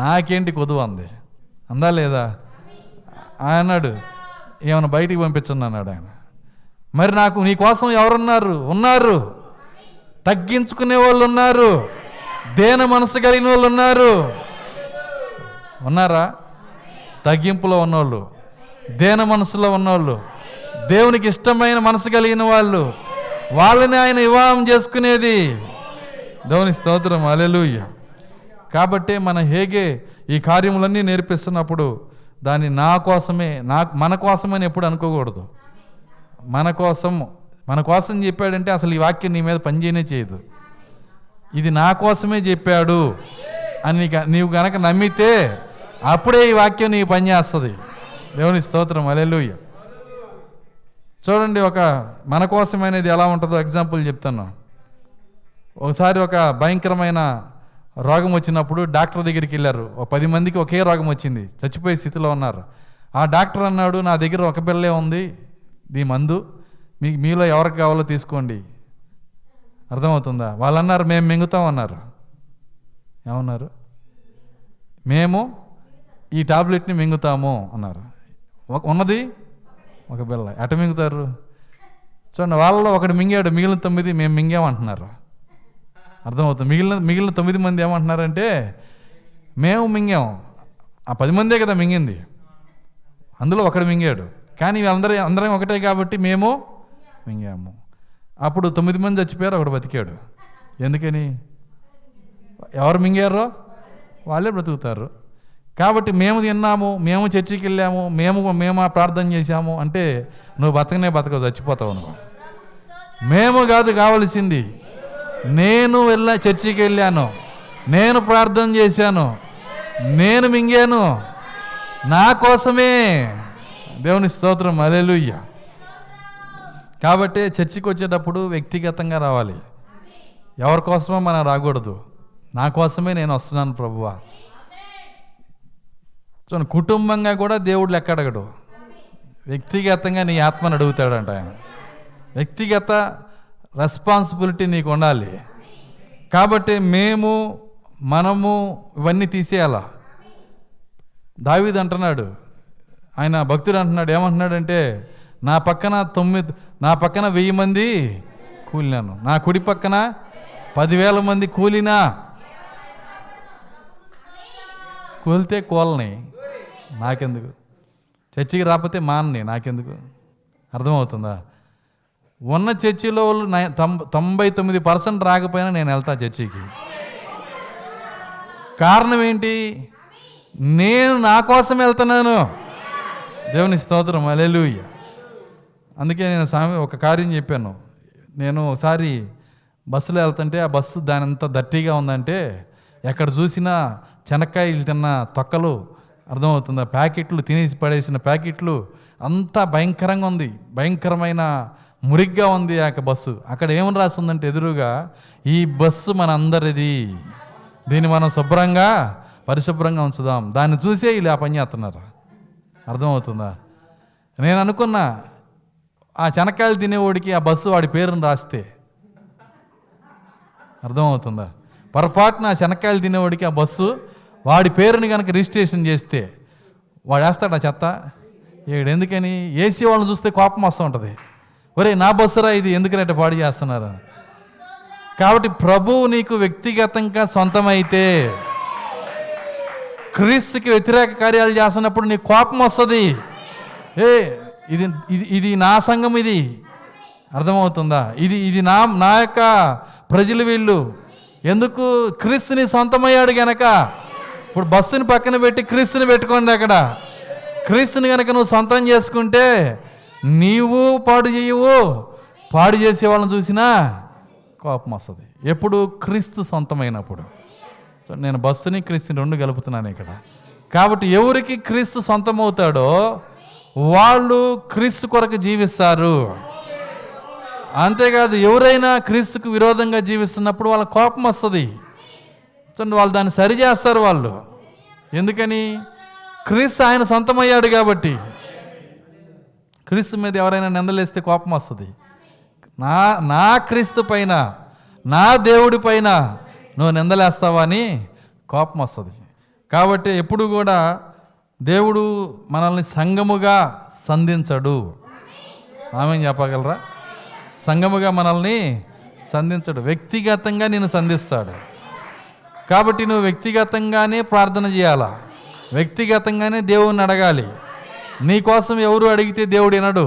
నాకేంటి కొదువు అంది. అందా లేదా? ఆయన అన్నాడు, ఏమైనా బయటికి పంపించండి అన్నాడు ఆయన. మరి నీ కోసం ఎవరున్నారు? ఉన్నారు. తగ్గించుకునే వాళ్ళు ఉన్నారు, దేన మనసు కలిగిన వాళ్ళు ఉన్నారు. ఉన్నారా? తగ్గింపులో ఉన్నోళ్ళు, దేన మనసులో ఉన్నోళ్ళు, దేవునికి ఇష్టమైన మనసు కలిగిన వాళ్ళు, వాళ్ళని ఆయన వివాహం చేసుకునేది. దేవుని స్తోత్రం, హల్లెలూయా. కాబట్టి మన హేగే ఈ కార్యములన్నీ నేర్పిస్తున్నప్పుడు దాన్ని నా కోసమే, మన కోసమని ఎప్పుడు అనుకోకూడదు. మన కోసం చెప్పాడంటే అసలు ఈ వాక్యం నీ మీద పనిచేయనే చేయదు. ఇది నా కోసమే చెప్పాడు అని నీవు గనక నమ్మితే అప్పుడే ఈ వాక్యం నీకు పనిచేస్తుంది. దేవుని స్తోత్రం, హల్లెలూయా. చూడండి, మన కోసం అనేది ఎలా ఉంటుందో ఎగ్జాంపుల్ చెప్తాను. ఒకసారి ఒక భయంకరమైన రోగం వచ్చినప్పుడు డాక్టర్ దగ్గరికి వెళ్ళారు. 10 మందికి ఒకే రోగం వచ్చింది, చచ్చిపోయే స్థితిలో ఉన్నారు. ఆ డాక్టర్ అన్నాడు, నా దగ్గర ఒక పిల్లే ఉంది, దీ మందు మీలో ఎవరికి కావాలో తీసుకోండి. అర్థమవుతుందా? వాళ్ళు అన్నారు, మేము మింగుతాం అన్నారు. ఏమన్నారు? మేము ఈ టాబ్లెట్ని మింగుతాము అన్నారు. ఉన్నది ఒక బిల్ల, ఎట మింగుతారు? చూడండి, వాళ్ళలో ఒకడు మింగాడు, మిగిలిన 9 మేము మింగామంటున్నారు. అర్థమవుతుంది? మిగిలిన 9 మంది ఏమంటున్నారంటే మేము మింగాం. ఆ 10 మందే కదా మింగింది, అందులో ఒకడు మింగాడు. కానీ అందరం ఒకటే కాబట్టి మేము మింగాము. అప్పుడు 9 మంది చచ్చిపోయారు, ఒకడు బతికాడు. ఎందుకని? ఎవరు మింగారో వాళ్ళే బ్రతుకుతారు. కాబట్టి మేము తిన్నాము, మేము చర్చికి వెళ్ళాము, మేము ప్రార్థన చేశాము అంటే నువ్వు బతకవు, చచ్చిపోతావు నువ్వు. మేము కాదు కావలసింది, నేను చర్చికి వెళ్ళాను, నేను ప్రార్థన చేశాను, నేను మింగాను, నా కోసమే. దేవుని స్తోత్రం, హల్లెలూయా. కాబట్టి చర్చికి వచ్చేటప్పుడు వ్యక్తిగతంగా రావాలి. ఎవరి కోసమో మనం రాకూడదు. నా కోసమే నేను వస్తున్నాను ప్రభువా. చూడండి, కుటుంబంగా కూడా దేవుడు లెక్క అడగడు, వ్యక్తిగతంగా నీ ఆత్మను అడుగుతాడంట ఆయన. వ్యక్తిగత రెస్పాన్సిబిలిటీ నీకు ఉండాలి. కాబట్టి మనము ఇవన్నీ తీసేయాలా. దావీదు అంటున్నాడు, ఆయన భక్తుడు అంటున్నాడు, ఏమంటున్నాడంటే నా పక్కన 1000 మంది కూలినాను, నా కుడి పక్కన 10,000 మంది కూలినా. కూలితే కూలని నాకెందుకు, చర్చికి రాకపోతే మానని నాకెందుకు. అర్థమవుతుందా? ఉన్న చర్చిలో వాళ్ళు 99% రాకపోయినా నేను వెళ్తా చర్చికి. కారణం ఏంటి? నేను నా కోసం వెళ్తున్నాను. దేవుని స్తోత్రం, హల్లెలూయా. అందుకే నేను ఒక కార్యం చెప్పాను. నేను ఒకసారి బస్సులో వెళ్తుంటే ఆ బస్సు దాని అంత దట్టిగా ఉందంటే ఎక్కడ చూసినా చెనక్కాయలు తిన్న తొక్కలు, అర్థమవుతుందా, ప్యాకెట్లు, తినేసి పడేసిన ప్యాకెట్లు, అంతా భయంకరంగా ఉంది, భయంకరమైన మురిగ్గా ఉంది ఆ బస్సు. అక్కడ ఏమని రాస్తుందంటే ఎదురుగా, ఈ బస్సు మన అందరిది, దీన్ని మనం పరిశుభ్రంగా ఉంచుదాం. దాన్ని చూసే వీళ్ళు ఆ పని చేస్తున్నారు. అర్థమవుతుందా? నేను అనుకున్నా, ఆ చెనక్కాయలు తినేవాడికి ఆ బస్సు వాడి పేరుని రాస్తే, అర్థమవుతుందా, పొరపాటున ఆ శనక్కాయలు తినేవాడికి ఆ బస్సు వాడి పేరుని కనుక రిజిస్ట్రేషన్ చేస్తే వాడు వేస్తాడు ఆ చెత్త. ఎందుకని? ఏసీ వాళ్ళని చూస్తే కోపం వస్తూ ఉంటుంది, ఒరే నా బస్సురా ఇది, ఎందుకంటే పాడు చేస్తున్నారు. కాబట్టి ప్రభువు నీకు వ్యక్తిగతంగా సొంతమైతే, క్రీస్తుకి వ్యతిరేక కార్యాలు చేస్తున్నప్పుడు నీకు కోపం వస్తుంది. ఇది నా సంఘం, ఇది అర్థమవుతుందా, ఇది నా యొక్క ప్రజలు, వీళ్ళు ఎందుకు క్రీస్తుని సొంతమయ్యాడు గనక. ఇప్పుడు బస్సుని పక్కన పెట్టి క్రీస్తుని పెట్టుకోండి. అక్కడ క్రీస్తుని కనుక నువ్వు సొంతం చేసుకుంటే నీవు పాడు చేయవు, పాడు చేసే వాళ్ళని చూసినా కోపం వస్తుంది. ఎప్పుడు? క్రీస్తు సొంతమైనప్పుడు. సో నేను బస్సుని క్రీస్తుని 2 కలుపుతున్నాను ఇక్కడ. కాబట్టి ఎవరికి క్రీస్తు సొంతమవుతాడో వాళ్ళు క్రీస్తు కొరకు జీవిస్తారు. అంతేకాదు, ఎవరైనా క్రీస్తుకు విరోధంగా జీవిస్తున్నప్పుడు వాళ్ళ కోపం వస్తుంది. వాళ్ళు దాన్ని సరిచేస్తారు వాళ్ళు. ఎందుకని? క్రీస్తు ఆయన సొంతమయ్యాడు కాబట్టి. క్రీస్తు మీద ఎవరైనా నిందలేస్తే కోపం వస్తుంది. నా క్రీస్తు పైన, నా దేవుడి పైన నువ్వు నిందలేస్తావా అని కోపం వస్తుంది. కాబట్టి ఎప్పుడు కూడా దేవుడు మనల్ని సంఘముగా సంధించడు. ఆమేన్ చెప్పగలరా? సంఘముగా మనల్ని సంధించడు, వ్యక్తిగతంగా నేను సంధిస్తాడు. కాబట్టి నువ్వు వ్యక్తిగతంగానే ప్రార్థన చేయాలా. వ్యక్తిగతంగానే దేవుణ్ణి అడగాలి. నీ కోసం ఎవరు అడిగితే దేవుడు వినడు.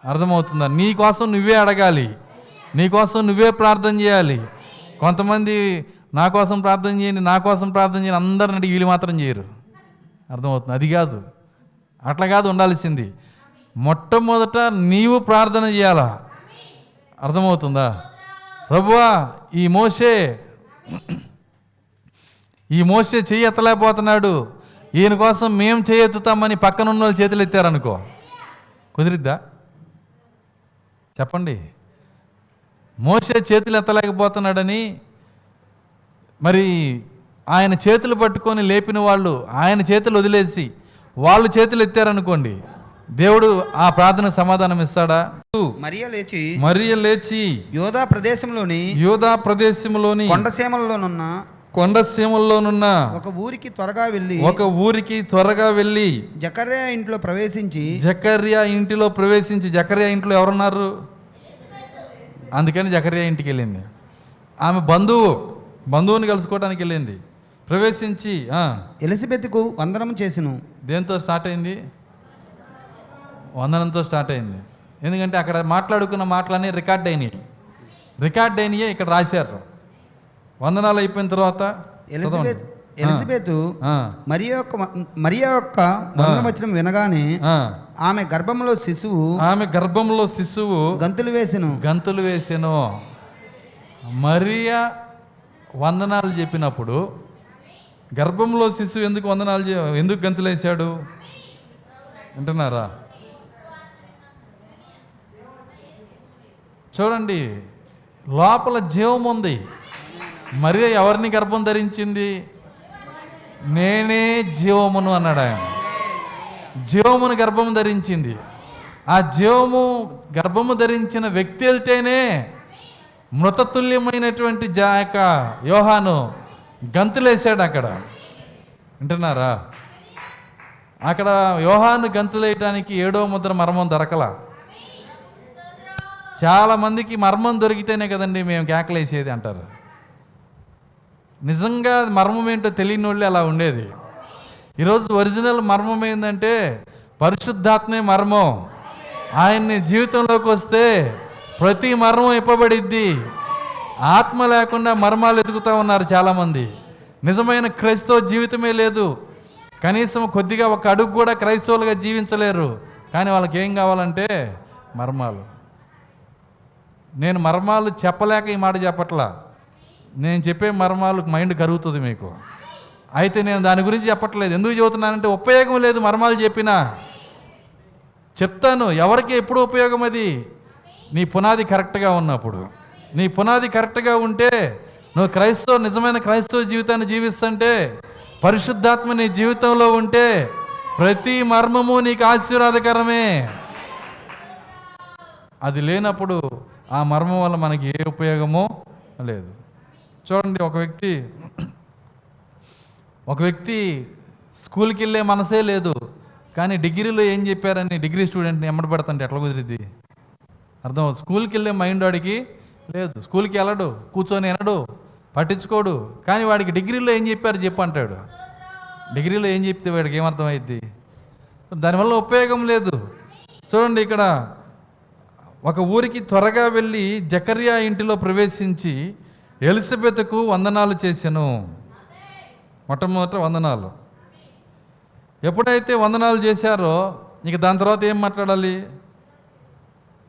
అర్థమవుతుందా? నీ కోసం నువ్వే అడగాలి, నీ కోసం నువ్వే ప్రార్థన చేయాలి. కొంతమంది నా కోసం ప్రార్థన చేయండి, నా కోసం ప్రార్థన చేయండి అందరిని అడిగి వీళ్ళు మాత్రం చేయరు. అర్థమవుతుంది? అది కాదు, అట్లా కాదు ఉండాల్సింది. మొట్టమొదట నీవు ప్రార్థన చేయాలా. అర్థమవుతుందా? ప్రభువా, ఈ మోషే చెయ్యి ఎత్తలేకపోతున్నాడు, ఈయన కోసం మేము చేయెత్తుతామని పక్కనున్న వాళ్ళు చేతులు ఎత్తారనుకో, కుదిరిద్దా? చెప్పండి. మోషే చేతులు ఎత్తలేకపోతున్నాడని మరి ఆయన చేతులు పట్టుకొని లేపిన వాళ్ళు ఆయన చేతులు వదిలేసి వాళ్ళు చేతులు ఎత్తారనుకోండి, దేవుడు ఆ ప్రార్థన సమాధానం ఇస్తాడా? మరియ లేచి యూదా ప్రదేశంలోని కొండసీమల్లోనున్న ఒక ఊరికి త్వరగా వెళ్ళి జకర్యా ఇంటిలో ప్రవేశించి జకర్యా ఇంట్లో ఎవరున్నారు? అందుకని జకర్యా ఇంటికి వెళ్ళింది. ఆమె బంధువుని కలుసుకోవడానికి వెళ్ళింది. ప్రవేశించి ఎలిజబెత్కు వందనం చేసిను. దేంతో స్టార్ట్ అయింది? వందనంతో స్టార్ట్ అయింది. ఎందుకంటే అక్కడ మాట్లాడుకున్న మాటలన్నీ రికార్డ్ అయినాయి, ఇక్కడ రాశారు. వందనాలు అయిపోయిన తర్వాత ఎలిజబెత్ మరియా యొక్క వందనవచనం వినగానే ఆమె గర్భంలో శిశువు గంతులు వేసెను. మరియా వందనాలు చెప్పినప్పుడు గర్భంలో శిశువు ఎందుకు గంతులు వేశాడు అంటున్నారా? చూడండి, లోపల జీవం ఉంది. మరియా ఎవరిని గర్భం ధరించింది? నేనే జీవమును అన్నాడు ఆయన. జీవమును గర్భము ధరించింది. ఆ గర్భము ధరించిన వ్యక్తి వెళ్తేనే మృతతుల్యమైనటువంటి యోహాను గంతులేసాడు అక్కడ. వింటున్నారా? అక్కడ యోహాను గంతులేయటానికి 7వ ముద్ర మర్మం దొరకలా. చాలామందికి మర్మం దొరికితేనే కదండి మేము కేకలేసేది అంటారు. నిజంగా మర్మం ఏంటో తెలియని వాళ్ళు అలా ఉండేది. ఈరోజు ఒరిజినల్ మర్మం ఏంటంటే పరిశుద్ధాత్మే మర్మం. ఆయన్ని జీవితంలోకి వస్తే ప్రతి మర్మం ఇప్పబడిద్ది. ఆత్మ లేకుండా మర్మాలు ఎదుగుతూ ఉన్నారు చాలామంది. నిజమైన క్రైస్తవ జీవితమే లేదు. కనీసం కొద్దిగా ఒక అడుగు కూడా క్రైస్తవులుగా జీవించలేరు. కానీ వాళ్ళకి ఏం కావాలంటే మర్మాలు. నేను మర్మాలు చెప్పలేక ఈ మాట చెప్పట్లా. నేను చెప్పే మర్మాలు మైండ్ కరుగుతుంది మీకు. అయితే నేను దాని గురించి చెప్పట్లేదు. ఎందుకు చెబుతున్నానంటే ఉపయోగం లేదు మర్మాలు చెప్పినా. చెప్తాను ఎవరికి ఎప్పుడు ఉపయోగం. అది నీ పునాది కరెక్ట్గా ఉన్నప్పుడు. నీ పునాది కరెక్ట్గా ఉంటే నువ్వు నిజమైన క్రైస్తవ జీవితాన్ని జీవిస్తుంటే, పరిశుద్ధాత్మ నీ జీవితంలో ఉంటే ప్రతి మర్మము నీకు ఆశీర్వాదకరమే. అది లేనప్పుడు ఆ మర్మం వల్ల మనకి ఏ ఉపయోగమో లేదు. చూడండి, ఒక వ్యక్తి స్కూల్కి వెళ్ళే మనసే లేదు, కానీ డిగ్రీలో ఏం చెప్పారని డిగ్రీ స్టూడెంట్ని ఎమ్మడి పెడతాంటే ఎట్లా కుదిరిద్ది? అర్థం. స్కూల్కి వెళ్ళే మైండ్ వాడికి లేదు. స్కూల్కి వెళ్ళడు, కూర్చొని వినడు, పట్టించుకోడు. కానీ వాడికి డిగ్రీలో ఏం చెప్పారు చెప్పు అంటాడు. డిగ్రీలో ఏం చెప్తే వాడికి ఏమర్థమైద్ది? దానివల్ల ఉపయోగం లేదు. చూడండి, ఇక్కడ ఒక ఊరికి త్వరగా వెళ్ళి జకర్యా ఇంటిలో ప్రవేశించి ఎలిజబెత్కు వందనాలు చేసెను. మొట్టమొదట వందనాలు. ఎప్పుడైతే వందనాలు చేశారో ఇక దాని తర్వాత ఏం మాట్లాడాలి?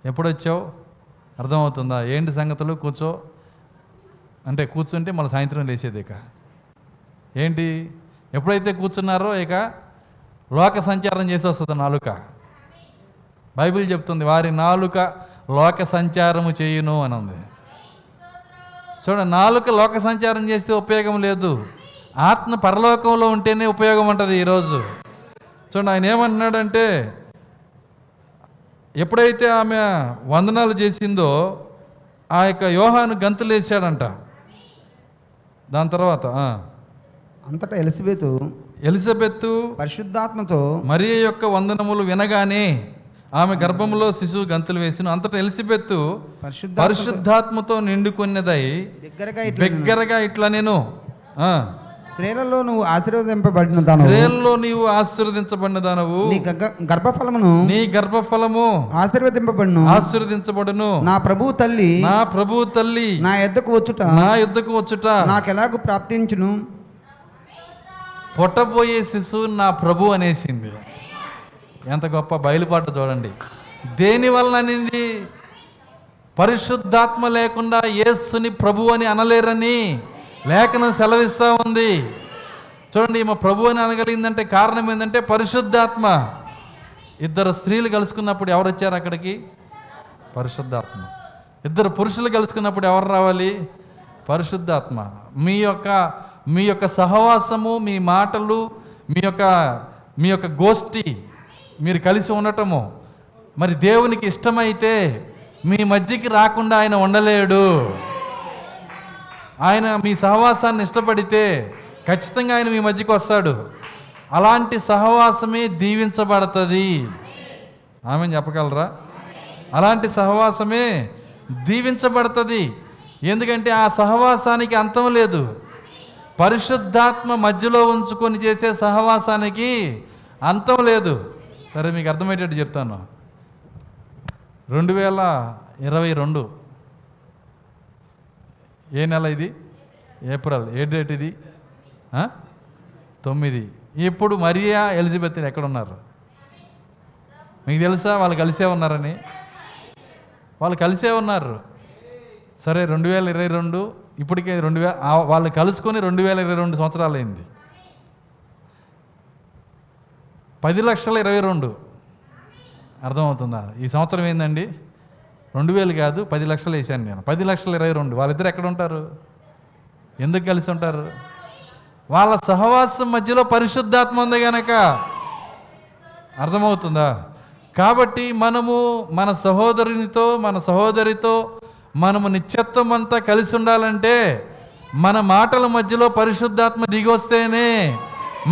ఎప్పుడొచ్చావు? అర్థమవుతుందా? ఏంటి సంగతులు? అంటే కూర్చుంటే మళ్ళీ సాయంత్రం లేచేది. ఇక ఏంటి? ఎప్పుడైతే కూర్చున్నారో ఇక లోక సంచారం చేసి వస్తుంది నాలుక. బైబిల్ చెప్తుంది వారి నాలుక లోక సంచారము చేయును అని ఉంది. చూడండి, నాలుక లోక సంచారం చేస్తే ఉపయోగం లేదు. ఆత్మ పరలోకంలో ఉంటేనే ఉపయోగం ఉంటుంది. ఈరోజు చూడండి, ఆయన ఏమంటున్నాడంటే ఎప్పుడైతే ఆమె వందనాలు చేసిందో ఆ యొక్క యోహాను గంతులేసాడంట. దాని తర్వాత అంతటా ఎలిజబెత్ పరిశుద్ధాత్మతో మరియ యొక్క వందనములు వినగానే ఆమె గర్భంలో శిశువు గంతులు వేసిన. అంతటా ఎలిజబెత్ పరిశుద్ధాత్మతో నిండుకున్నదై బిగ్గరగా ఇట్లా నేను స్త్రీలలో నువ్వు ఆశీర్వదింపబడిన దానవు, స్త్రీల్లో నీవు ఆశీర్వదించబడిన దానవు, నీ గర్భఫలమును నీ గర్భఫలము ఆశీర్వదింపబడును. ఆశీర్వదించబడును. నా ప్రభువు తల్లి నా ప్రభువు తల్లి నా యొద్దకు వచ్చుట నా యుద్ధకు వచ్చుట నాకెలాగూ ప్రాప్తించును. పుట్టబోయే శిశువు నా ప్రభు అనేసింది. ఎంత గొప్ప బయలుపాట చూడండి. దేని వలన అనింది? పరిశుద్ధాత్మ లేకుండా యేసుని ప్రభు అని అనలేరని లేఖనం సెలవిస్తూ ఉంది. చూడండి, ఈమె ప్రభు అని అనగలిగిందంటే కారణం ఏంటంటే పరిశుద్ధాత్మ. ఇద్దరు స్త్రీలు కలుసుకున్నప్పుడు ఎవరు వచ్చారు అక్కడికి? పరిశుద్ధాత్మ. ఇద్దరు పురుషులు కలుసుకున్నప్పుడు ఎవరు రావాలి? పరిశుద్ధాత్మ. మీ యొక్క సహవాసము, మీ మాటలు, మీ యొక్క గోష్ఠి, మీరు కలిసి ఉండటము మరి దేవునికి ఇష్టమైతే మీ మధ్యకి రాకుండా ఆయన ఉండలేడు. ఆయన మీ సహవాసాన్ని ఇష్టపడితే ఖచ్చితంగా ఆయన మీ మధ్యకి వస్తాడు. అలాంటి సహవాసమే దీవించబడుతుంది. ఆమె చెప్పగలరా? అలాంటి సహవాసమే దీవించబడుతుంది. ఎందుకంటే ఆ సహవాసానికి అంతం లేదు. పరిశుద్ధాత్మ మధ్యలో ఉంచుకొని చేసే సహవాసానికి అంతం లేదు. సరే, మీకు అర్థమయ్యేటట్టు చెప్తాను. 2022 ఏ నెల ఇది? ఏప్రిల్. ఏ డేట్ ఇది? 9. ఇప్పుడు మరియా ఎలిజబెత్ ఎక్కడున్నారు మీకు తెలుసా? వాళ్ళు కలిసే ఉన్నారని. వాళ్ళు కలిసే ఉన్నారు. సరే, 2022 ఇప్పటికే వాళ్ళు కలుసుకొని 2022 సంవత్సరాలు అయింది. 10,22,000 అర్థమవుతుందా? ఈ సంవత్సరం ఏందండి? 2,000 కాదు, 10 లక్షలు వేసాను నేను. 10,22,000. వాళ్ళిద్దరు ఎక్కడ ఉంటారు? ఎందుకు కలిసి ఉంటారు? వాళ్ళ సహవాసం మధ్యలో పరిశుద్ధాత్మ ఉంది గనక. అర్థమవుతుందా? కాబట్టి మనము మన సహోదరితో మనము నిత్యత్వం అంతా కలిసి ఉండాలంటే మన మాటల మధ్యలో పరిశుద్ధాత్మ దిగి వస్తేనే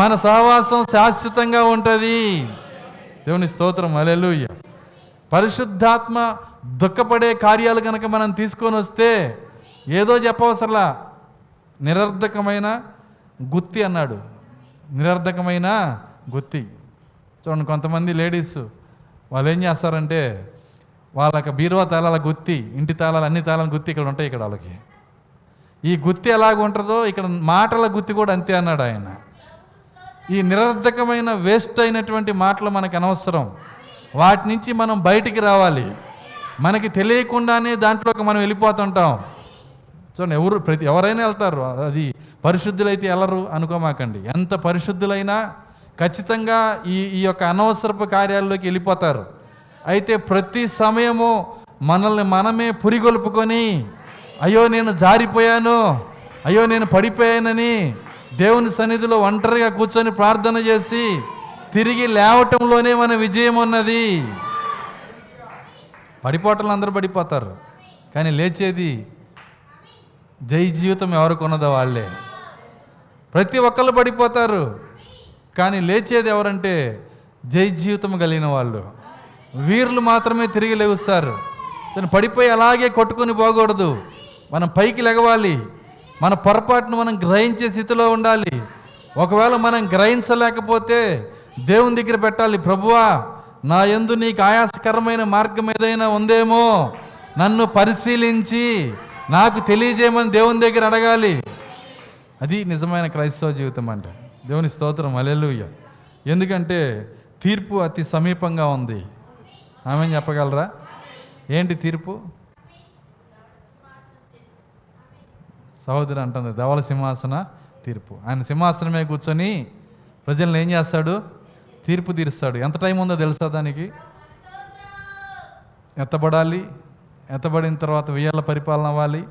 మన సహవాసం శాశ్వతంగా ఉంటుంది. దేవుని స్తోత్రం, హల్లెలూయా. పరిశుద్ధాత్మ దుఃఖపడే కార్యాలు కనుక మనం తీసుకొని వస్తే ఏదో చెప్పవసరలా. నిరర్ధకమైన గుత్తి అన్నాడు. నిరర్ధకమైన గుత్తి. చూడండి, కొంతమంది లేడీస్ వాళ్ళు ఏం చేస్తారంటే వాళ్ళకి బీరువా తాళాల గుత్తి, ఇంటి తాళాలు, అన్ని తాళాల గుత్తి ఇక్కడ ఉంటాయి. ఇక్కడ వాళ్ళకి ఈ గుత్తి ఎలాగ ఉంటుందో ఇక్కడ మాటల గుత్తి కూడా అంతే అన్నాడు ఆయన. ఈ నిరర్ధకమైన వేస్ట్ అయినటువంటి మాటలు మనకు అనవసరం. వాటి నుంచి మనం బయటికి మనకి తెలియకుండానే దాంట్లోకి మనం వెళ్ళిపోతుంటాం. చూడండి, ఎవరైనా వెళ్తారు. అది పరిశుద్ధులైతే వెళ్ళరు అనుకోమాకండి. ఎంత పరిశుద్ధులైనా ఖచ్చితంగా ఈ యొక్క అనవసరపు కార్యాల్లోకి వెళ్ళిపోతారు. అయితే ప్రతి సమయము మనల్ని మనమే పురిగొల్పుకొని అయ్యో నేను జారిపోయాను, అయ్యో నేను పడిపోయానని దేవుని సన్నిధిలో ఒంటరిగా కూర్చొని ప్రార్థన చేసి తిరిగి లేవటంలోనే మన విజయం ఉన్నది. పడిపోవటంలో అందరూ పడిపోతారు, కానీ లేచేది జై జీవితం ఎవరికి ఉన్నదో వాళ్ళే. ప్రతి ఒక్కళ్ళు పడిపోతారు, కానీ లేచేది ఎవరంటే జై జీవితం కలిగిన వాళ్ళు. వీరులు మాత్రమే తిరిగి లేవుస్తారు. పడిపోయి అలాగే కొట్టుకొని పోకూడదు. మనం పైకి లెగవాలి. మన పొరపాటును మనం గ్రహించే స్థితిలో ఉండాలి. ఒకవేళ మనం గ్రహించలేకపోతే దేవుని దగ్గర పెట్టాలి. ప్రభువా, నా యందు నీకు ఆయాసకరమైన మార్గం ఏదైనా ఉందేమో నన్ను పరిశీలించి నాకు తెలియజేయమని దేవుని దగ్గర అడగాలి. అది నిజమైన క్రైస్తవ జీవితం అంటే. దేవుని స్తోత్రం, హల్లెలూయా. ఎందుకంటే తీర్పు అతి సమీపంగా ఉంది. ఆమె చెప్పగలరా? ఏంటి తీర్పు? సహోదరు అంటుంది ధవళ సింహాసన తీర్పు. ఆయన సింహాసనమే కూర్చొని ప్రజలను ఏం చేస్తాడు? తీర్పు తీరుస్తాడు. ఎంత టైం ఉందో తెలుసా దానికి? ఎత్తబడాలి. ఎత్తబడిన తర్వాత 1000 ఏళ్ల పరిపాలన అవ్వాలి.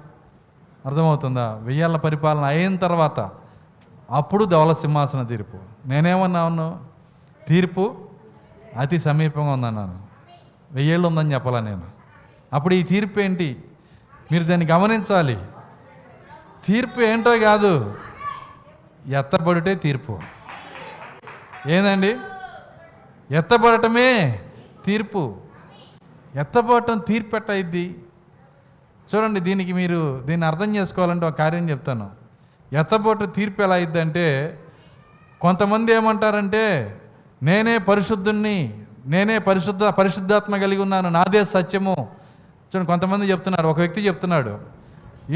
అర్థమవుతుందా? 1000 ఏళ్ల పరిపాలన అయిన తర్వాత అప్పుడు ధవళ సింహాసన తీర్పు. నేనేమన్నాను? తీర్పు అతి సమీపంగా ఉందన్నాను. 1000 ఏళ్ళు ఉందని చెప్పాలా నేను? అప్పుడు ఈ తీర్పు ఏంటి? మీరు దాన్ని గమనించాలి. తీర్పు ఏంటో కాదు, ఎత్తబడితే తీర్పు. ఏందండి? ఎత్తబడటమే తీర్పు. ఎత్తబడటం తీర్పు ఎట్టయిద్ది? చూడండి, దీన్ని అర్థం చేసుకోవాలంటే ఒక కార్యం చెప్తాను. ఎత్తబోటు తీర్పు ఎలా అయిద్దంటే, కొంతమంది ఏమంటారంటే నేనే పరిశుద్ధుణ్ణి, నేనే పరిశుద్ధాత్మ కలిగి ఉన్నాను, నాదే సత్యము. చూడండి, కొంతమంది చెప్తున్నారు, ఒక వ్యక్తి చెప్తున్నాడు,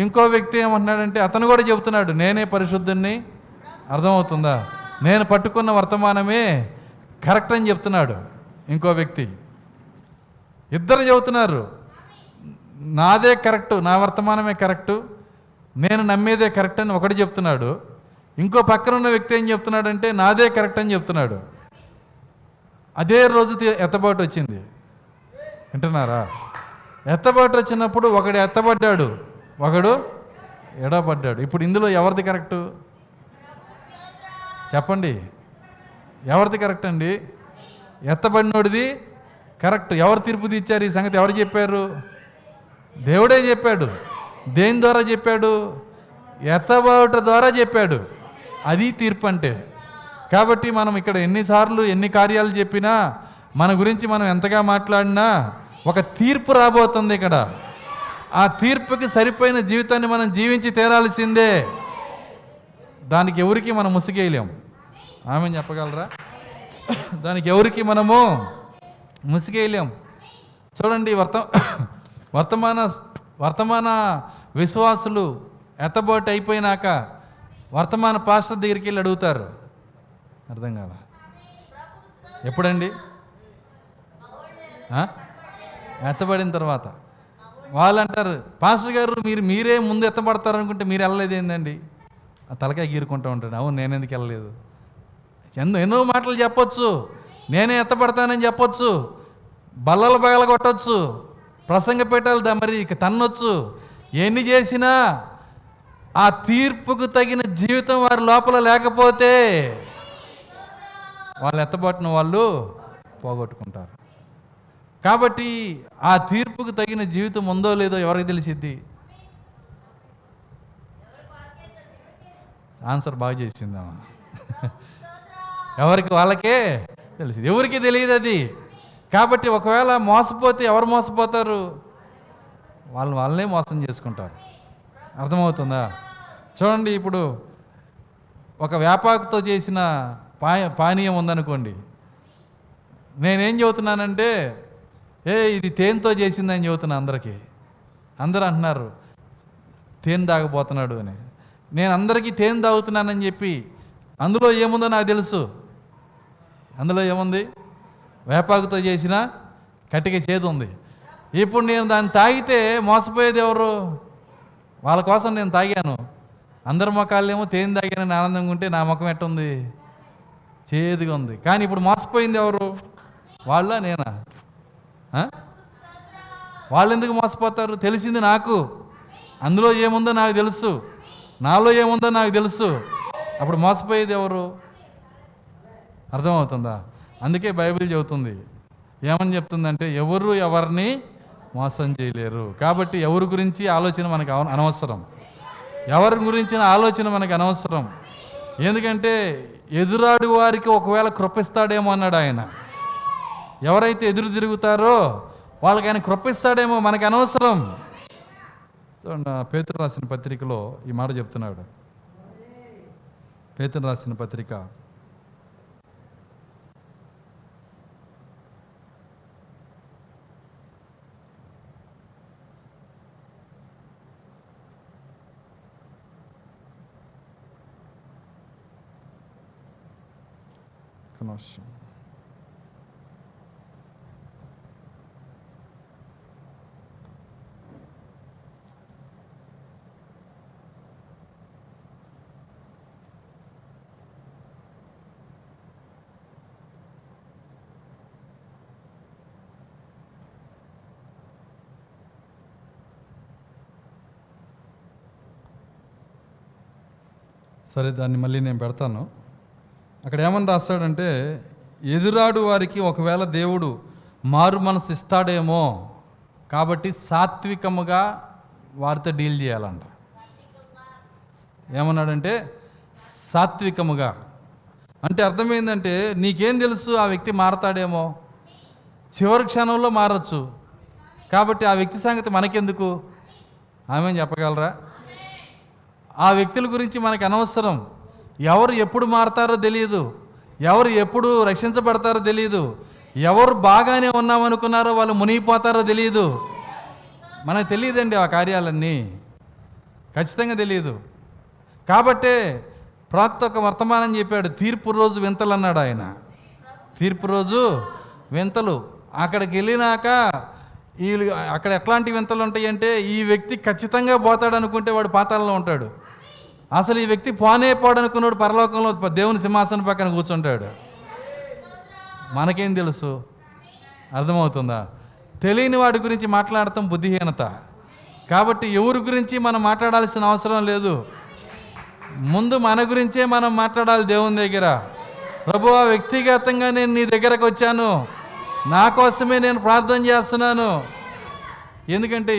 ఇంకో వ్యక్తి ఏమంటున్నాడంటే అతను కూడా చెప్తున్నాడు నేనే పరిశుద్ధుణ్ణి. అర్థమవుతుందా? నేను పట్టుకున్న వర్తమానమే కరెక్ట్ అని చెప్తున్నాడు ఇంకో వ్యక్తి. ఇద్దరు చెబుతున్నారు నాదే కరెక్టు, నా వర్తమానమే కరెక్టు, నేను నమ్మేదే కరెక్ట్ అని ఒకటి చెప్తున్నాడు. ఇంకో పక్కన ఉన్న వ్యక్తి ఏం చెప్తున్నాడంటే నాదే కరెక్ట్ అని చెప్తున్నాడు. అదే రోజు ఎత్తబాటు వచ్చింది. వింటున్నారా? ఎత్తబాటు వచ్చినప్పుడు ఒకడు ఎత్తబడ్డాడు, ఒకడు ఎడబడ్డాడు. ఇప్పుడు ఇందులో ఎవరిది కరెక్టు చెప్పండి? ఎవరిది కరెక్ట్ అండి? ఎత్తబడినోడిది కరెక్ట్. ఎవరు తీర్పు తీర్చారు ఈ సంగతి? ఎవరు చెప్పారు? దేవుడే చెప్పాడు. దేని ద్వారా చెప్పాడు? ఎత్తబాట ద్వారా చెప్పాడు. అది తీర్పు అంటే. కాబట్టి మనం ఇక్కడ ఎన్నిసార్లు ఎన్ని కార్యాలు చెప్పినా, మన గురించి మనం ఎంతగా మాట్లాడినా ఒక తీర్పు రాబోతుంది ఇక్కడ. ఆ తీర్పుకి సరిపోయిన జీవితాన్ని మనం జీవించి తీరాల్సిందే. దానికి ఎవరికి మనం ముసిగేయలేం. ఆమె చెప్పగలరా? దానికి ఎవరికి మనము ముసిగేయలేం. చూడండి, వర్తమాన విశ్వాసులు ఎత్తబోటు అయిపోయినాక వర్తమాన పాస్టర్ దగ్గరికి వెళ్ళి అడుగుతారు. అర్థం కాదా? ఎప్పుడండి? ఎత్తబడిన తర్వాత వాళ్ళు అంటారు, పాస్టర్ గారు మీరే ముందు ఎత్తబడతారు అనుకుంటే మీరు వెళ్ళలేదు ఏందండి? ఆ తలకాయ గీరుకుంటూ ఉంటాడు. అవును, నేను ఎందుకు వెళ్ళలేదు? ఎన్నో మాటలు చెప్పొచ్చు, నేనే ఎత్తపడతానని చెప్పొచ్చు, బల్లలు బగల కొట్టచ్చు, ప్రసంగ పెట్టాలి మరి ఇక తన్నొచ్చు. ఎన్ని చేసినా ఆ తీర్పుకు తగిన జీవితం వారి లోపల లేకపోతే వాళ్ళు ఎత్తబట్టిన వాళ్ళు పోగొట్టుకుంటారు. కాబట్టి ఆ తీర్పుకు తగిన జీవితం ఉందో లేదో ఎవరికి తెలిసిద్ది? ఆన్సర్ బాగా చేసిందమ్మా. ఎవరికి వాళ్ళకే తెలిసింది, ఎవరికి తెలియదు అది. కాబట్టి ఒకవేళ మోసపోతే ఎవరు మోసపోతారు? వాళ్ళనే మోసం చేసుకుంటారు. అర్థమవుతుందా? చూడండి, ఇప్పుడు ఒక వేపాకుతో చేసిన పానీయం ఉందనుకోండి, నేనేం చెబుతున్నానంటే ఇది తేనెతో చేసిందని చెబుతున్నా అందరికీ. అందరూ అంటున్నారు తేనె తాగబోతున్నాడు అని. నేను అందరికీ తేనె తాగుతున్నానని చెప్పి అందులో ఏముందో నాకు తెలుసు. అందులో ఏముంది? వేపాకుతో చేసిన కట్టిక చేదు ఉంది. ఇప్పుడు నేను దాన్ని తాగితే మోసపోయేది ఎవరు? వాళ్ళ కోసం నేను తాగాను. అందరి ముఖాలేమో తేనె తాగానని ఆనందంగా ఉంటే నా ముఖం ఎట్టుంది? చేదుగా ఉంది. కానీ ఇప్పుడు మోసపోయింది ఎవరు? వాళ్ళ నేనా? వాళ్ళు ఎందుకు మోసపోతారు? తెలిసింది నాకు. అందులో ఏముందో నాకు తెలుసు, నాలో ఏముందో నాకు తెలుసు. అప్పుడు మోసపోయేది ఎవరు? అర్థమవుతుందా? అందుకే బైబిల్ చెబుతుంది, ఏమని చెప్తుందంటే ఎవరు ఎవరిని మోసం చేయలేరు. కాబట్టి ఎవరి గురించి ఆలోచన మనకు అనవసరం, ఎవరి గురించిన ఆలోచన మనకు అనవసరం. ఎందుకంటే ఎదురాడు వారికి ఒకవేళ కృపిస్తాడేమో అన్నాడు ఆయన. ఎవరైతే ఎదురు తిరుగుతారో వాళ్ళకి ఆయన కృపిస్తాడేమో, మనకు అనవసరం. చూడండి, పేతురు రాసిన పత్రికలో ఈ మాట చెప్తున్నాడు. పేతురు రాసిన పత్రిక 1 సరే, దాన్ని మళ్ళీ నేను పెడతాను. అక్కడ ఏమని రాస్తాడంటే ఎదురాడు వారికి ఒకవేళ దేవుడు మారు మనసు ఇస్తాడేమో, కాబట్టి సాత్వికముగా వారితో డీల్ చేయాలంట. ఏమన్నాడంటే సాత్వికముగా అంటే అర్థమైందంటే నీకేం తెలుసు ఆ వ్యక్తి మారతాడేమో, చివరి క్షణంలో మారచ్చు. కాబట్టి ఆ వ్యక్తి సంగతి మనకెందుకు? ఆమె చెప్పగలరా? ఆ వ్యక్తుల గురించి మనకు అనవసరం. ఎవరు ఎప్పుడు మారతారో తెలియదు, ఎవరు ఎప్పుడు రక్షించబడతారో తెలియదు, ఎవరు బాగానే ఉన్నామనుకున్నారో వాళ్ళు మునిగిపోతారో తెలియదు. మనకు తెలియదండి ఆ కార్యాలన్నీ, ఖచ్చితంగా తెలియదు. కాబట్టే ప్రవక్త ఒక వర్తమానం చెప్పాడు, తీర్పు రోజు వింతలు అన్నాడు ఆయన. తీర్పు రోజు వింతలు. అక్కడికి వెళ్ళినాక అక్కడ ఎట్లాంటి వింతలు ఉంటాయి అంటే, ఈ వ్యక్తి ఖచ్చితంగా పోతాడు అనుకుంటే వాడు పాతాళంలో ఉంటాడు. అసలు ఈ వ్యక్తి పోనే పోడనుకున్నాడు పరలోకంలో దేవుని సింహాసనం పక్కన కూర్చుంటాడు. మనకేం తెలుసు? అర్థమవుతుందా? తెలియని వాడి గురించి మాట్లాడటం బుద్ధిహీనత. కాబట్టి ఎవరి గురించి మనం మాట్లాడాల్సిన అవసరం లేదు. ముందు మన గురించే మనం మాట్లాడాలి దేవుని దగ్గర. ప్రభువా, వ్యక్తిగతంగా నేను నీ దగ్గరకు వచ్చాను, నా కోసమే నేను ప్రార్థన చేస్తున్నాను. ఎందుకంటే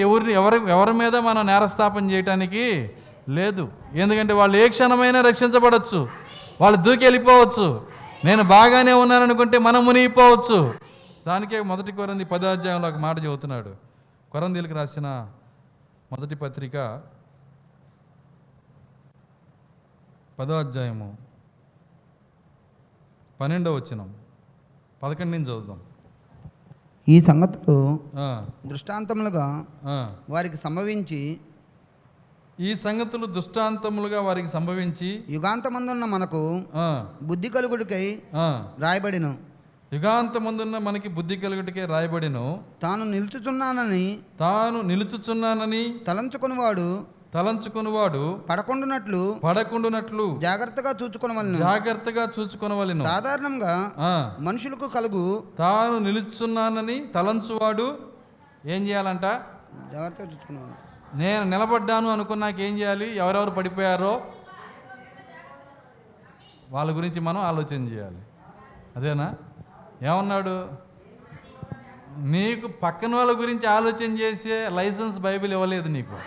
ఎవరి మీద మనం నేరస్థాపన చేయటానికి లేదు. ఎందుకంటే వాళ్ళు ఏ క్షణమైనా రక్షించబడవచ్చు, వాళ్ళు దూకి వెళ్ళిపోవచ్చు. నేను బాగానే ఉన్నాననుకుంటే మనం మునిగిపోవచ్చు. దానికే 1 కొరింథీ 10వ అధ్యాయంలో ఒక మాట చెబుతున్నాడు. కొరింథీయులకు రాసిన మొదటి పత్రిక 10వ అధ్యాయము 12వ వచనం 11 నుంచి చదువుదాం. ఈ సంగతులు ఆ, దృష్టాంతములుగా ఆ. వారికి సంభవించి ఈ సంగతులు దృష్టాంతములుగా వారికి సంభవించి యుగాంతమందున్న మనకు ఆ, బుద్ధి కలుగుడికై ఆ, రాయబడిను. యుగాంతమందున్న మనకి బుద్ధి కలుగుటకే రాయబడిను. తాను నిలుచుచున్నానని తాను నిలుచుచున్నానని తలంచుకునివాడు పడకుండునట్లు జాగ్రత్తగా చూచుకొనవలెను. సాధారణంగా మనుషులకు కలుగు తాను నిలుచున్నానని తలంచువాడు ఏం చేయాలంట? జాగ్రత్తగా చూచుకునేవాడు. నేను నిలబడ్డాను అనుకున్నాక ఏం చేయాలి? ఎవరెవరు పడిపోయారో వాళ్ళ గురించి మనం ఆలోచన చేయాలి. అదేనా? ఏమన్నాడు? నీకు పక్కన వాళ్ళ గురించి ఆలోచన చేసే లైసెన్స్ బైబిల్ ఇవ్వలేదు నీకు.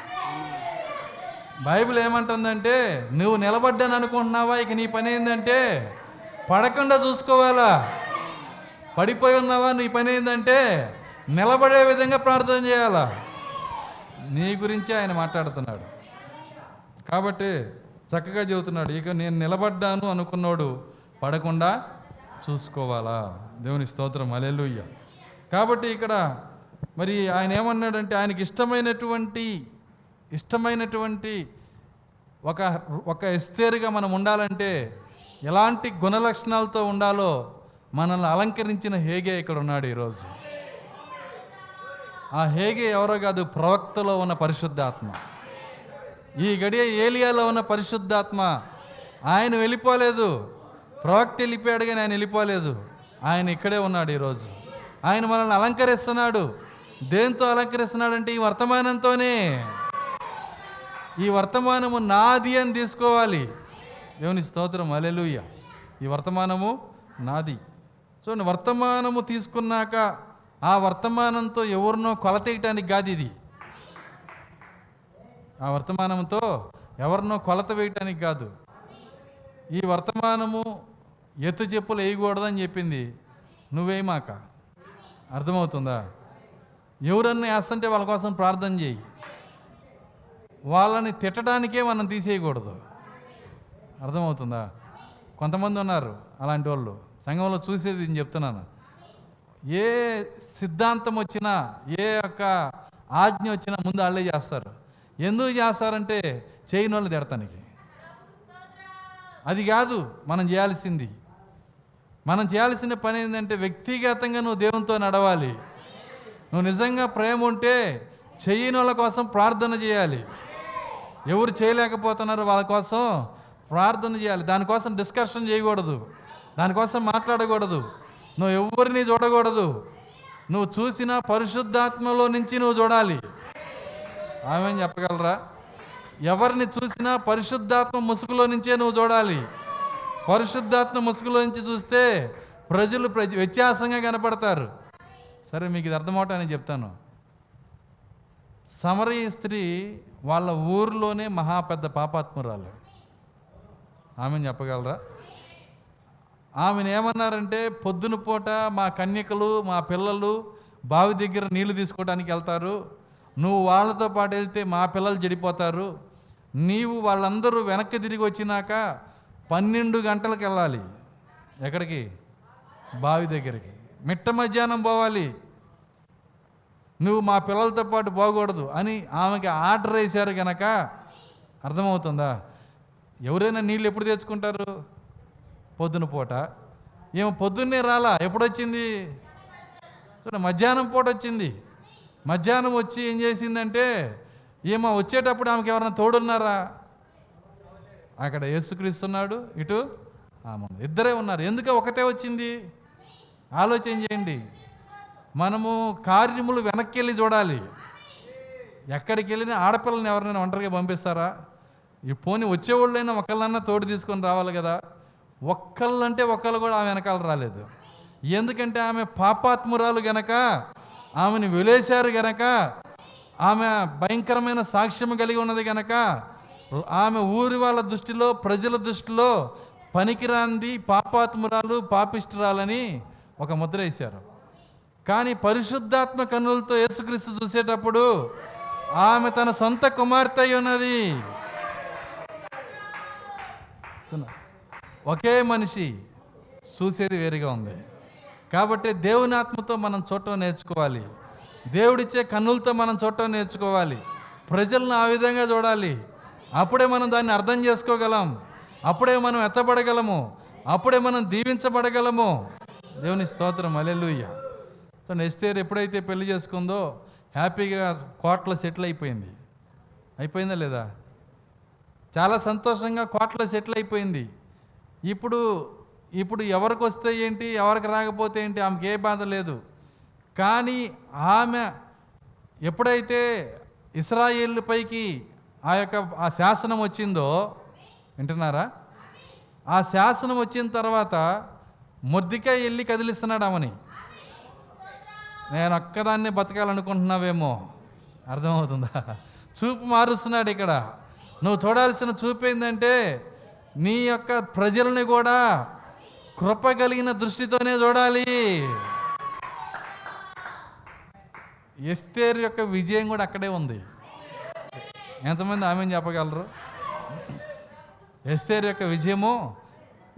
బైబిల్ ఏమంటుందంటే, నువ్వు నిలబడ్డాను అనుకుంటున్నావా, ఇక నీ పని ఏంటంటే పడకుండా చూసుకోవాలా. పడిపోయి ఉన్నావా, నీ పని ఏంటంటే నిలబడే విధంగా ప్రార్థన చేయాలా. నీ గురించి ఆయన మాట్లాడుతున్నాడు. కాబట్టి చక్కగా చెబుతున్నాడు, ఇక నేను నిలబడ్డాను అనుకున్నాడు పడకుండా చూసుకోవాలా. దేవుని స్తోత్రం, హల్లెలూయా. కాబట్టి ఇక్కడ మరి ఆయన ఏమన్నాడంటే, ఆయనకి ఇష్టమైనటువంటి ఒక ఎస్తేరుగా మనం ఉండాలంటే ఎలాంటి గుణలక్షణాలతో ఉండాలో మనల్ని అలంకరించిన హేగే ఇక్కడ ఉన్నాడు ఈరోజు. ఆ హేగే ఎవరో కాదు, ప్రవక్తలో ఉన్న పరిశుద్ధాత్మ. ఈ గడియ ఏలియాలో ఉన్న పరిశుద్ధాత్మ. ఆయన వెళ్ళిపోలేదు, ప్రవక్త వెళ్ళిపోయాడు కానీ ఆయన వెళ్ళిపోలేదు. ఆయన ఇక్కడే ఉన్నాడు ఈరోజు. ఆయన మనల్ని అలంకరిస్తున్నాడు. దేంతో అలంకరిస్తున్నాడంటే ఈ వర్తమానంతోనే. ఈ వర్తమానము నాది అని తీసుకోవాలి. దేవుని స్తోత్రం, హల్లెలూయా. ఈ వర్తమానము నాది. చూడండి, వర్తమానము తీసుకున్నాక ఆ వర్తమానంతో ఎవరినో కొలతేయటానికి కాదు ఇది. ఆ వర్తమానంతో ఎవరినో కొలత వేయటానికి కాదు. ఈ వర్తమానము ఎత్తు చెప్పులు వేయకూడదని చెప్పింది, నువ్వేమాక. అర్థమవుతుందా? ఎవరన్నా వేస్తుంటే వాళ్ళ కోసం ప్రార్థన చేయి. వాళ్ళని తిట్టడానికే మనం తీసేయకూడదు. అర్థమవుతుందా? కొంతమంది ఉన్నారు అలాంటి వాళ్ళు, సంఘంలో చూసేది నేను చెప్తున్నాను. ఏ సిద్ధాంతం వచ్చినా, ఏ యొక్క ఆజ్ఞ వచ్చినా ముందు వాళ్ళే చేస్తారు. ఎందుకు చేస్తారంటే చేయని వాళ్ళు తిడతానికి. అది కాదు మనం చేయాల్సింది. మనం చేయాల్సిన పని ఏంటంటే వ్యక్తిగతంగా నువ్వు దేవునితో నడవాలి. నువ్వు నిజంగా ప్రేమ ఉంటే చేయని వాళ్ళ కోసం ప్రార్థన చేయాలి. ఎవరు చేయలేకపోతున్నారో వాళ్ళ కోసం ప్రార్థన చేయాలి. దానికోసం డిస్కషన్ చేయకూడదు, దానికోసం మాట్లాడకూడదు, నువ్వు ఎవరిని చూడకూడదు. నువ్వు చూసిన పరిశుద్ధాత్మలో నుంచి నువ్వు చూడాలి. ఆమె చెప్పగలరా? ఎవరిని చూసినా పరిశుద్ధాత్మ ముసుగులో నుంచే నువ్వు చూడాలి. పరిశుద్ధాత్మ ముసుగులో నుంచి చూస్తే ప్రజలు వ్యత్యాసంగా కనపడతారు. సరే, మీకు ఇది అర్థమవటానికి చెప్తాను. సమరయ స్త్రీ వాళ్ళ ఊరిలోనే మహా పెద్ద పాపాత్మురాలు. ఆమెను చెప్పగలరా? ఆమెను ఏమన్నారంటే, పొద్దున పూట మా కన్యకలు మా పిల్లలు బావి దగ్గర నీళ్లు తీసుకోవడానికి వెళ్తారు, నువ్వు వాళ్ళతో పాటు వెళ్తే మా పిల్లలు చెడిపోతారు, నీవు వాళ్ళందరూ వెనక్కి తిరిగి వచ్చినాక 12 గంటలకు వెళ్ళాలి. ఎక్కడికి? బావి దగ్గరికి. మిట్ట మధ్యాహ్నం పోవాలి. నువ్వు మా పిల్లలతో పాటు పోకూడదు అని ఆమెకి ఆర్డర్ వేశారు కనుక అర్థమవుతుందా? ఎవరైనా నీళ్ళు ఎప్పుడు తెచ్చుకుంటారు? పొద్దున పూట. ఏమో పొద్దున్నే రాలా, ఎప్పుడొచ్చింది? చూడండి, మధ్యాహ్నం పూట వచ్చింది. మధ్యాహ్నం వచ్చి ఏం చేసిందంటే, ఏమో వచ్చేటప్పుడు ఆమెకి ఎవరైనా తోడున్నారా? అక్కడ యేసుక్రీస్తున్నాడు, ఇటు ఆమె, ఇద్దరే ఉన్నారు. ఎందుకు ఒకటే వచ్చింది? ఆలోచన చేయండి. మనము కార్యములు వెనక్కి వెళ్ళి చూడాలి. ఎక్కడికి వెళ్ళినా ఆడపిల్లని ఎవరైనా ఒంటరిగా పంపిస్తారా? ఈ పోని వచ్చేవాళ్ళైనా ఒకళ్ళన్నా తోడు తీసుకొని రావాలి కదా. ఒక్కళ్ళంటే ఒక్కళ్ళు కూడా ఆమె వెనకాల రాలేదు. ఎందుకంటే ఆమె పాపాత్మురాలు గనక, ఆమెను వెలేశారు గనక, ఆమె భయంకరమైన సాక్ష్యం కలిగి ఉన్నది గనక, ఆమె ఊరి వాళ్ళ దృష్టిలో, ప్రజల దృష్టిలో పనికిరాంది, పాపాత్మురాలు, పాపిష్టురాలని ఒక ముద్ర వేశారు. కానీ పరిశుద్ధాత్మ కన్నులతో యేసుక్రీస్తు చూసేటప్పుడు ఆమె తన సొంత కుమార్తె అయి ఉన్నది. ఒకే మనిషి, చూసేది వేరుగా ఉంది. కాబట్టి దేవుని ఆత్మతో మనం చూడటం నేర్చుకోవాలి. దేవుడిచ్చే కన్నులతో మనం చూడటం నేర్చుకోవాలి. ప్రజలను ఆ విధంగా చూడాలి. అప్పుడే మనం దాన్ని అర్థం చేసుకోగలం. అప్పుడే మనం ఎత్తబడగలము. అప్పుడే మనం దీవించబడగలము. దేవుని స్తోత్రం, హల్లెలూయా. సో ఎస్తేరు ఎప్పుడైతే పెళ్లి చేసుకుందో హ్యాపీగా కోటలో సెటిల్ అయిపోయింది. అయిపోయిందా లేదా? చాలా సంతోషంగా కోటలో సెటిల్ అయిపోయింది. ఇప్పుడు ఎవరికి వస్తే ఏంటి, ఎవరికి రాకపోతే ఏంటి, ఆమెకి ఏ బాధ లేదు. కానీ ఆమె ఎప్పుడైతే ఇశ్రాయేలు పైకి ఆ శాసనం వచ్చిందో, వింటున్నారా? ఆ శాసనం వచ్చిన తర్వాత మొర్దెకై వెళ్ళి కదిలిస్తున్నాడు ఆమెని. నేను ఒక్కదాన్నే బతకాలనుకుంటున్నావేమో, అర్థమవుతుందా? చూపు మారుస్తున్నాడు ఇక్కడ. నువ్వు చూడాల్సిన చూపు ఏంటంటే, నీ యొక్క ప్రజల్ని కూడా కృప కలిగిన దృష్టితోనే చూడాలి. ఎస్తేరు యొక్క విజయం కూడా అక్కడే ఉంది. ఎంతమంది ఆమె చెప్పగలరు? ఎస్తేరు యొక్క విజయము,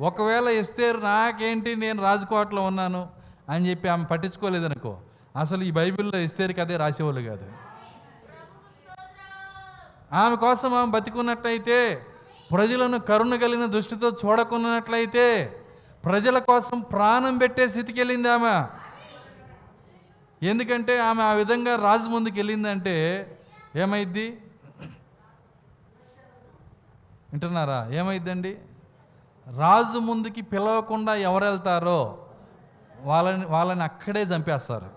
ఒకవేళ ఎస్తేరు నాకేంటి, నేను రాజకోటలో ఉన్నాను అని చెప్పి ఆమె పట్టించుకోలేదనుకో, అసలు ఈ బైబిల్లో ఎస్తేరుకి అదే రాసేవాళ్ళు కాదు. ఆమె కోసం ఆమె బతికున్నట్లయితే, ప్రజలను కరుణ కలిగిన దృష్టితో చూడకున్నట్లయితే, ప్రజల కోసం ప్రాణం పెట్టే స్థితికి వెళ్ళింది ఆమె. ఎందుకంటే ఆమె ఆ విధంగా రాజు ముందుకు వెళ్ళిందంటే ఏమైద్ది? వింటున్నారా? ఏమైద్దండి? రాజు ముందుకి పిలవకుండా ఎవరు వెళ్తారో వాళ్ళని అక్కడే చంపేస్తారు.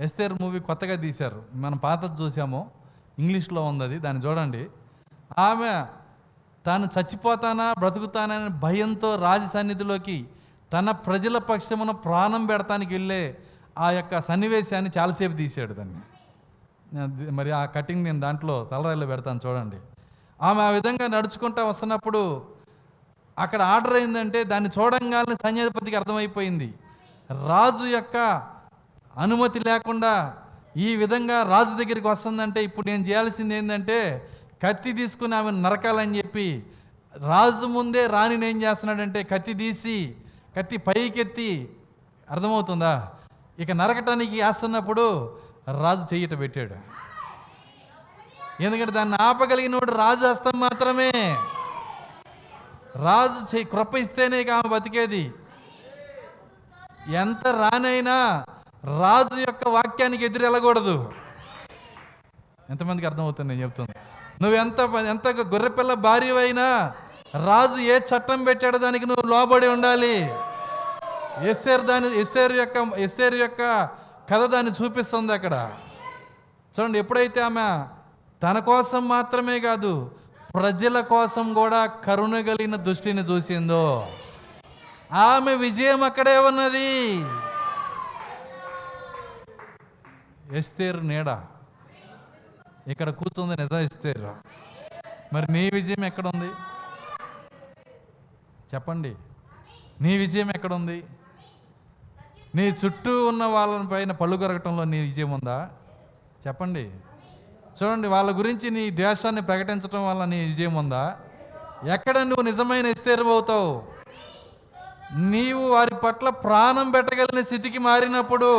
ఎస్తేర్ మూవీ కొత్తగా తీశారు, మనం పాతది చూసాము, ఇంగ్లీష్లో ఉంది అది, దాన్ని చూడండి. ఆమె తాను చచ్చిపోతానా బ్రతుకుతానని భయంతో రాజు సన్నిధిలోకి తన ప్రజల పక్షమున ప్రాణం పెడతానికి వెళ్ళే ఆ యొక్క సన్నివేశాన్ని చాలాసేపు తీశాడు దాన్ని. మరి ఆ కటింగ్ నేను దాంట్లో తలరాయిలో పెడతాను చూడండి. ఆమె ఆ విధంగా నడుచుకుంటూ వస్తున్నప్పుడు అక్కడ ఆర్డర్ అయిందంటే, దాన్ని చూడంగానే సైన్యాధిపతికి అర్థమైపోయింది, రాజు యొక్క అనుమతి లేకుండా ఈ విధంగా రాజు దగ్గరికి వస్తుందంటే ఇప్పుడు నేను చేయాల్సింది ఏంటంటే కత్తి తీసుకుని ఆమె నరకాలని చెప్పి, రాజు ముందే రాణిని ఏం చేస్తున్నాడంటే కత్తి తీసి, కత్తి పైకెత్తి, అర్థమవుతుందా, ఇక నరకటానికి వేస్తున్నప్పుడు రాజు చెయ్యట పెట్టాడు. ఎందుకంటే దాన్ని ఆపగలిగినోడు రాజు హస్తం మాత్రమే. రాజు కృప ఇస్తేనే ఆమె బతికేది. ఎంత రానైనా రాజు యొక్క వాక్యానికి ఎదురు వెళ్ళకూడదు. ఎంతమందికి అర్థమవుతుంది నేను చెప్తుంది? నువ్వు ఎంత గొర్రెపిల్ల భార్యవైనా రాజు ఏ చట్టం పెట్టాడో దానికి నువ్వు లోబడి ఉండాలి. ఎస్తేరు యొక్క కథ దాన్ని చూపిస్తుంది అక్కడ. చూడండి, ఎప్పుడైతే ఆమె తన కోసం మాత్రమే కాదు ప్రజల కోసం కూడా కరుణ కలిగిన దృష్టిని చూసిందో, ఆమె విజయం అక్కడే ఉన్నది. ఎస్తేరు నీడ ఇక్కడ కూర్చుంది, నిజం ఎస్తేరు. మరి నీ విజయం ఎక్కడుంది చెప్పండి? నీ విజయం ఎక్కడుంది? నీ చుట్టూ ఉన్న వాళ్ళ పైన పళ్ళు కొరగటంలో నీ విజయం ఉందా చెప్పండి? చూడండి, వాళ్ళ గురించి నీ ద్వేషాన్ని ప్రకటించడం వల్ల నీ విజయం ఉందా? ఎక్కడ నువ్వు నిజమైన ఎస్తేరు అవుతావు? నీవు వారి పట్ల ప్రాణం పెట్టగలిగిన స్థితికి మారినప్పుడు,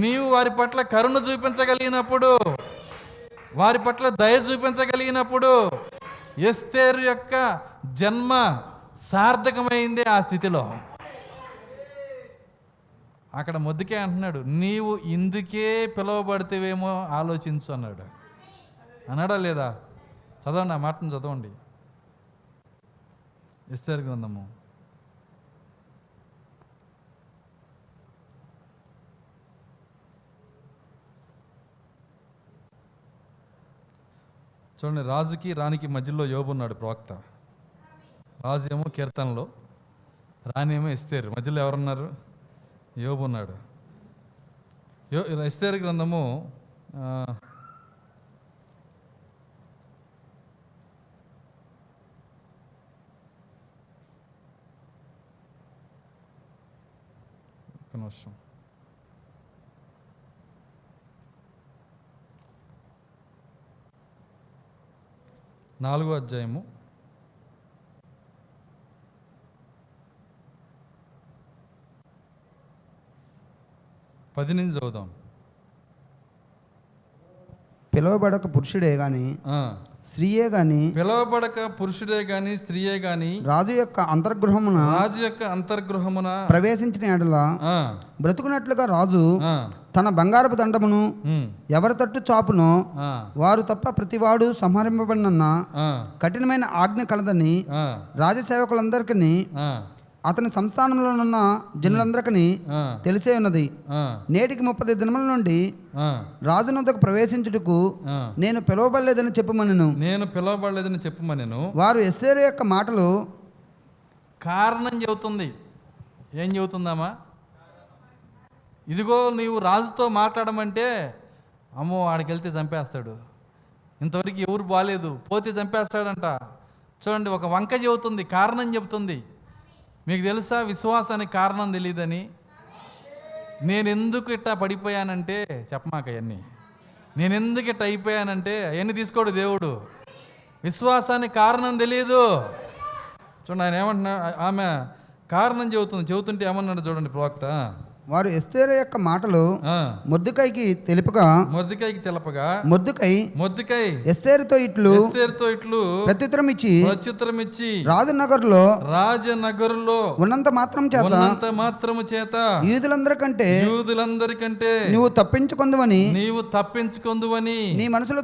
నీవు వారి పట్ల కరుణ చూపించగలిగినప్పుడు, వారి పట్ల దయ చూపించగలిగినప్పుడు ఎస్తేరు యొక్క జన్మ సార్థకమైందే. ఆ స్థితిలో అక్కడ మొద్దుకే అంటున్నాడు, నీవు ఇందుకే పిలువబడితేవేమో ఆలోచించు అన్నాడు. అన్నాడా లేదా? చదవండి, ఆ మాటను చదవండి. ఎస్తేరు గ్రంథము 'చూడండి, రాజుకి రాణికి మధ్యలో యోబు ఉన్నాడు ప్రవక్త. రాజు ఏమో కీర్తనలో, రాణి ఏమో ఎస్తేరు, మధ్యలో ఎవరున్నారు? యోబు ఉన్నాడు. ఎస్తేరు గ్రంథము 4వ అధ్యాయము 10 నుంచి చదువుదాం. పిలువబడక పురుషుడే గాని స్త్రీయే గాని, పిలువబడక పురుషుడే గాని స్త్రీయే గాని రాజు యొక్క అంతర్గృహమున ప్రవేశించిన ఎడల బ్రతుకున్నట్లుగా రాజు తన బంగారపు దండమును ఎవరి తట్టు చాపునో వారు తప్ప ప్రతివాడు సంహరింపబడినన్న కఠినమైన ఆజ్ఞ కలదని రాజసేవకులందరికీ అతని సంస్థానంలోనున్న జనులందరికీ తెలిసే ఉన్నది. నేటికి 30 దినముల నుండి రాజునొద్దకు ప్రవేశించుటకు నేను పిలువబడలేదని చెప్పమనెను. వారు ఎస్తేరు యొక్క మాటలు కారణం చెబుతుంది. ఏం చెబుతుందమ్మా? ఇదిగో నీవు రాజుతో మాట్లాడమంటే, అమ్మో ఆడికి వెళ్తే చంపేస్తాడు, ఇంతవరకు ఎవరు బాలేదు, పోతే చంపేస్తాడంట. చూడండి, ఒక వంక చెబుతుంది, కారణం చెబుతుంది. మీకు తెలుసా విశ్వాసానికి కారణం తెలియదని? నేను ఎందుకు ఇట్టా పడిపోయానంటే చెప్పమాక అవన్నీ. నేను ఎందుకు ఇట్టా అయిపోయానంటే అవన్నీ తీసుకోడు దేవుడు. విశ్వాసానికి కారణం తెలియదు. చూడండి, ఆయన ఏమంటున్నా, ఆమె కారణం చెబుతుంటే ఏమన్నాడు చూడండి ప్రవక్త. వారు ఎస్తేరు యొక్క మాటలు మొర్దెకైకి తెలుపగా మొర్దెకై ఎస్తేరుతో ఇట్లు ప్రత్యుత్తరం ఇచ్చి రాజనగరులో ఉన్నంత మాత్రం చేత యూదులందరికంటే నీవు తప్పించుకొందువని నీ మనసులో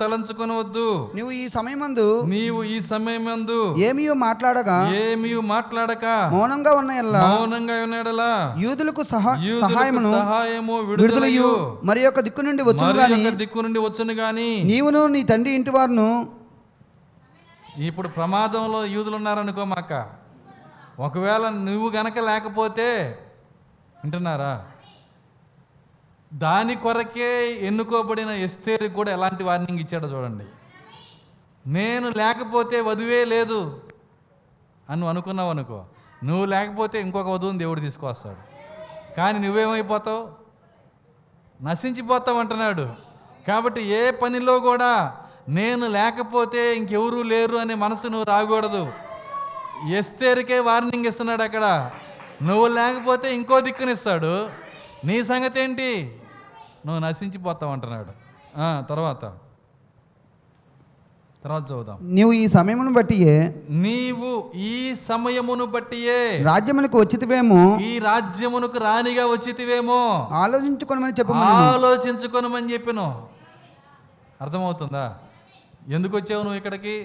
తలంచుకొనవద్దు. నీవు ఈ సమయమందు ఏమీ మాట్లాడక మౌనంగా ఉన్న ఎడల యూదులకు సహాయము విడుదలయు మరి యొక్క దిక్కు నుండి వచ్చును గాని నీవును నీ తండ్రి ఇంటి వారును. ఇప్పుడు ప్రమాదంలో యూదులు ఉన్నారనుకో మాక, ఒకవేళ నువ్వు గనక లేకపోతే, వింటున్నారా, దాని కొరకే ఎన్నుకోబడిన ఎస్తేరుకి కూడా ఎలాంటి వార్నింగ్ ఇచ్చాడో చూడండి. నేను లేకపోతే వధువే లేదు అని అనుకున్నావు అనుకో, నువ్వు లేకపోతే ఇంకొక వధువుని దేవుడు తీసుకొస్తాడు. కానీ నువ్వేమైపోతావు? నశించిపోతావు అంటున్నాడు. కాబట్టి ఏ పనిలో కూడా నేను లేకపోతే ఇంకెవరూ లేరు అనే మనసు నువ్వు రాకూడదు. ఎస్తేరుకే వార్నింగ్ ఇస్తున్నాడు అక్కడ. నువ్వు లేకపోతే ఇంకో దిక్కునిస్తాడు. నీ సంగతి ఏంటి? నువ్వు నశించిపోతావు అంటున్నాడు. తర్వాత చదువుదాం. నీవు ఈ సమయమును బట్టియే రాజ్యమునకు వచ్చితివేమో, ఈ రాజ్యమునకు రాణిగా వచ్చితివేమో ఆలోచించుకొనమని చెప్పాను. అర్థమవుతుందా? ఎందుకు వచ్చావు నువ్వు ఇక్కడికి?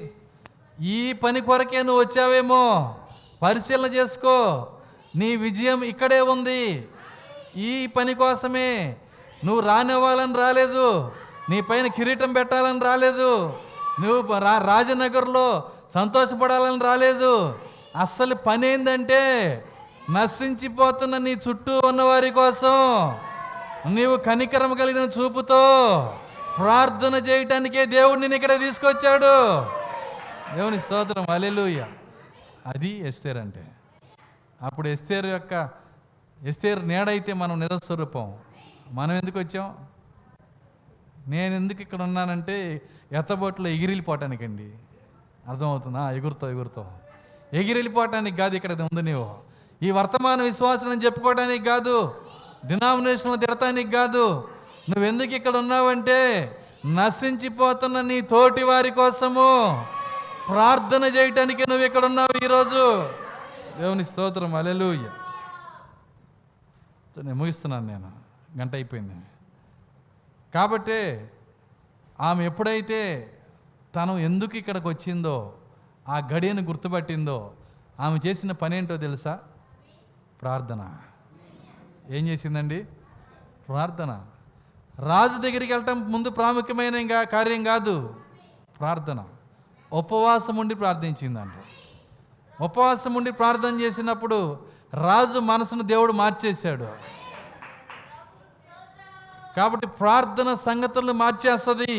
ఈ పని కొరకే నువ్వు వచ్చావేమో. పరిశీలన చేసుకో. నీ విజయం ఇక్కడే ఉంది. ఈ పని కోసమే. నువ్వు రానివ్వాలని రాలేదు, నీ పైన కిరీటం పెట్టాలని రాలేదు, నువ్వు రాజనగర్లో సంతోషపడాలని రాలేదు. అస్సలు పని ఏందంటే నశించిపోతున్న నీ చుట్టూ ఉన్నవారి కోసం నీవు కనికరం కలిగిన చూపుతో ప్రార్థన చేయటానికే దేవుడు నేను ఇక్కడ తీసుకొచ్చాడు. దేవుని స్తోత్రం, హల్లెలూయా. అది ఎస్తేరు అంటే. అప్పుడు ఎస్తేరు నీడైతే మనం నిజస్వరూపం. మనం ఎందుకు వచ్చాం? నేను ఎందుకు ఇక్కడ ఉన్నానంటే ఎత్తబోట్లో ఎగిరిపోవటానికండి. అర్థమవుతుందా? ఎగురుతో ఎగిరిపోవటానికి కాదు ఇక్కడ ఉంది. నీవు ఈ వర్తమాన విశ్వాసాలను చెప్పుకోవడానికి కాదు, డినామినేషన్లు తిడటానికి కాదు. నువ్వెందుకు ఇక్కడ ఉన్నావంటే నశించిపోతున్న నీ తోటి వారి కోసము ప్రార్థన చేయటానికి నువ్వు ఇక్కడ ఉన్నావు ఈరోజు. దేవుని స్తోత్రం, హల్లెలూయా. నేను ముగిస్తున్నాను, నేను గంట అయిపోయింది. కాబట్టి ఆమె ఎప్పుడైతే తను ఎందుకు ఇక్కడికి వచ్చిందో ఆ గడియను గుర్తుపట్టిందో ఆమె చేసిన పని ఏంటో తెలుసా? ప్రార్థన. ఏం చేసిందండి? ప్రార్థన. రాజు దగ్గరికి వెళ్ళటం ముందు ప్రాముఖ్యమైన కార్యం కాదు, ప్రార్థన. ఉపవాసం ఉండి ప్రార్థించిందంట. ఉపవాసం ఉండి ప్రార్థన చేసినప్పుడు రాజు మనసును దేవుడు మార్చేశాడు. కాబట్టి ప్రార్థన సంగతులను మార్చేస్తుంది.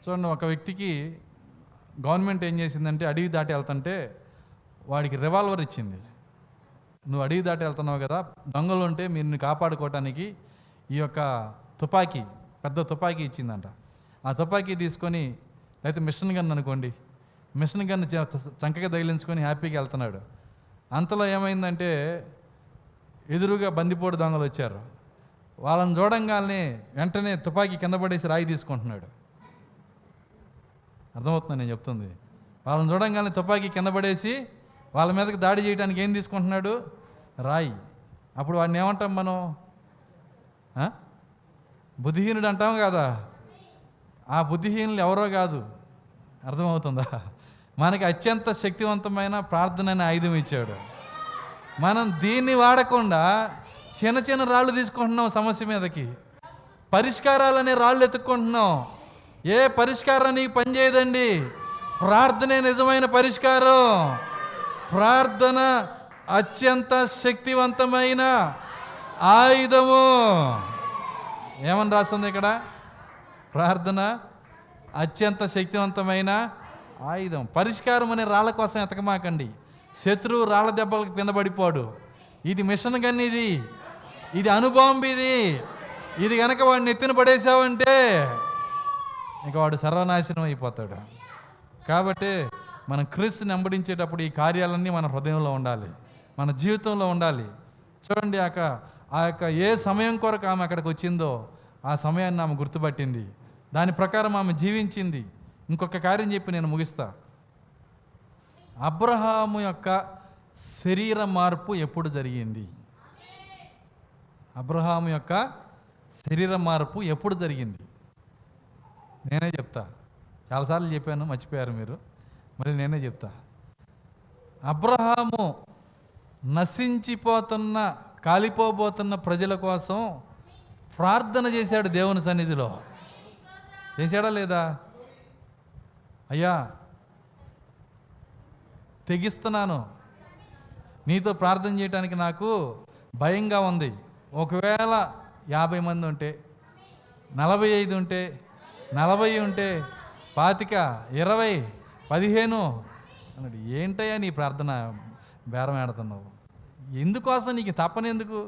చూడండి, ఒక వ్యక్తికి గవర్నమెంట్ ఏం చేసిందంటే అడవి దాటి వెళ్తుంటే వాడికి రివాల్వర్ ఇచ్చింది. నువ్వు అడవి దాటి వెళ్తున్నావు కదా, దొంగలు ఉంటే మీరు కాపాడుకోవటానికి ఈ యొక్క తుపాకీ, పెద్ద తుపాకీ ఇచ్చిందంట. ఆ తుపాకీ తీసుకొని, లేకపోతే మిషన్ గన్ అనుకోండి, మిషన్ గన్ చంకగా తగిలించుకొని హ్యాపీగా వెళ్తున్నాడు. అంతలో ఏమైందంటే ఎదురుగా బందిపోటు దొంగలు వచ్చారు. వాళ్ళని చూడంగానే వెంటనే తుపాకీ కింద పడేసి రాయి తీసుకుంటున్నాడు. అర్థమవుతుందా నేను చెప్తుంది? వాళ్ళని చూడంగానే తుపాకీ కింద పడేసి వాళ్ళ మీదకి దాడి చేయడానికి ఏం తీసుకుంటున్నాడు? రాయి. అప్పుడు వాడిని ఏమంటాం మనం? బుద్ధిహీనుడు అంటాం కదా. ఆ బుద్ధిహీనులు ఎవరో కాదు. అర్థమవుతుందా? మనకి అత్యంత శక్తివంతమైన ప్రార్థన అనే ఆయుధం ఇచ్చాడు. మనం దీన్ని వాడకుండా చిన్న చిన్న రాళ్ళు తీసుకుంటున్నాం సమస్య మీదకి. పరిష్కారాలనే రాళ్ళు ఎత్తుక్కుంటున్నాం. ఏ పరిష్కారం నీకు పనిచేయదండి. ప్రార్థనే నిజమైన పరిష్కారం. ప్రార్థన అత్యంత శక్తివంతమైన ఆయుధము. ఏమని రాస్తుంది ఇక్కడ? ప్రార్థన అత్యంత శక్తివంతమైన ఆయుధం. పరిష్కారం అనే రాళ్ళ కోసం ఎతకమాకండి. శత్రువు రాళ్ళ దెబ్బలకు కింద పడిపోడు. ఇది మిషన్ గన్, ఇది అనుబాంబు. ఇది కనుక వాడిని ఎత్తిన పడేసావంటే ఇంకా వాడు సర్వనాశనం అయిపోతాడు. కాబట్టి మనం క్రీస్తుని వెంబడించేటప్పుడు ఈ కార్యాలన్నీ మన హృదయంలో ఉండాలి, మన జీవితంలో ఉండాలి. చూడండి, ఆ యొక్క ఏ సమయం కొరకు ఆమె అక్కడికి వచ్చిందో ఆ సమయాన్ని ఆమె గుర్తుపట్టింది. దాని ప్రకారం ఆమె జీవించింది. ఇంకొక కార్యం చెప్పి నేను ముగిస్తా. అబ్రహాము యొక్క శరీర మార్పు ఎప్పుడు జరిగింది? అబ్రహాము యొక్క శరీర మార్పు ఎప్పుడు జరిగింది? నేనే చెప్తా. చాలాసార్లు చెప్పాను, మర్చిపోయారు మీరు. మరి నేనే చెప్తా. అబ్రహాము నశించిపోతున్న, కాలిపోబోతున్న ప్రజల కోసం ప్రార్థన చేశాడు దేవుని సన్నిధిలో. చేశాడా లేదా? అయ్యా, తెగిస్తున్నాను, నీతో ప్రార్థన చేయడానికి నాకు భయంగా ఉంది. ఒకవేళ 50 మంది ఉంటే, 45 ఉంటే, 40 ఉంటే, 25, 20, 15 అన్నాడు. ఏంటయ్యా నీ ప్రార్థన బేరం ఆడుతున్నావు? ఎందుకోసం నీకు తప్పనెందుకు?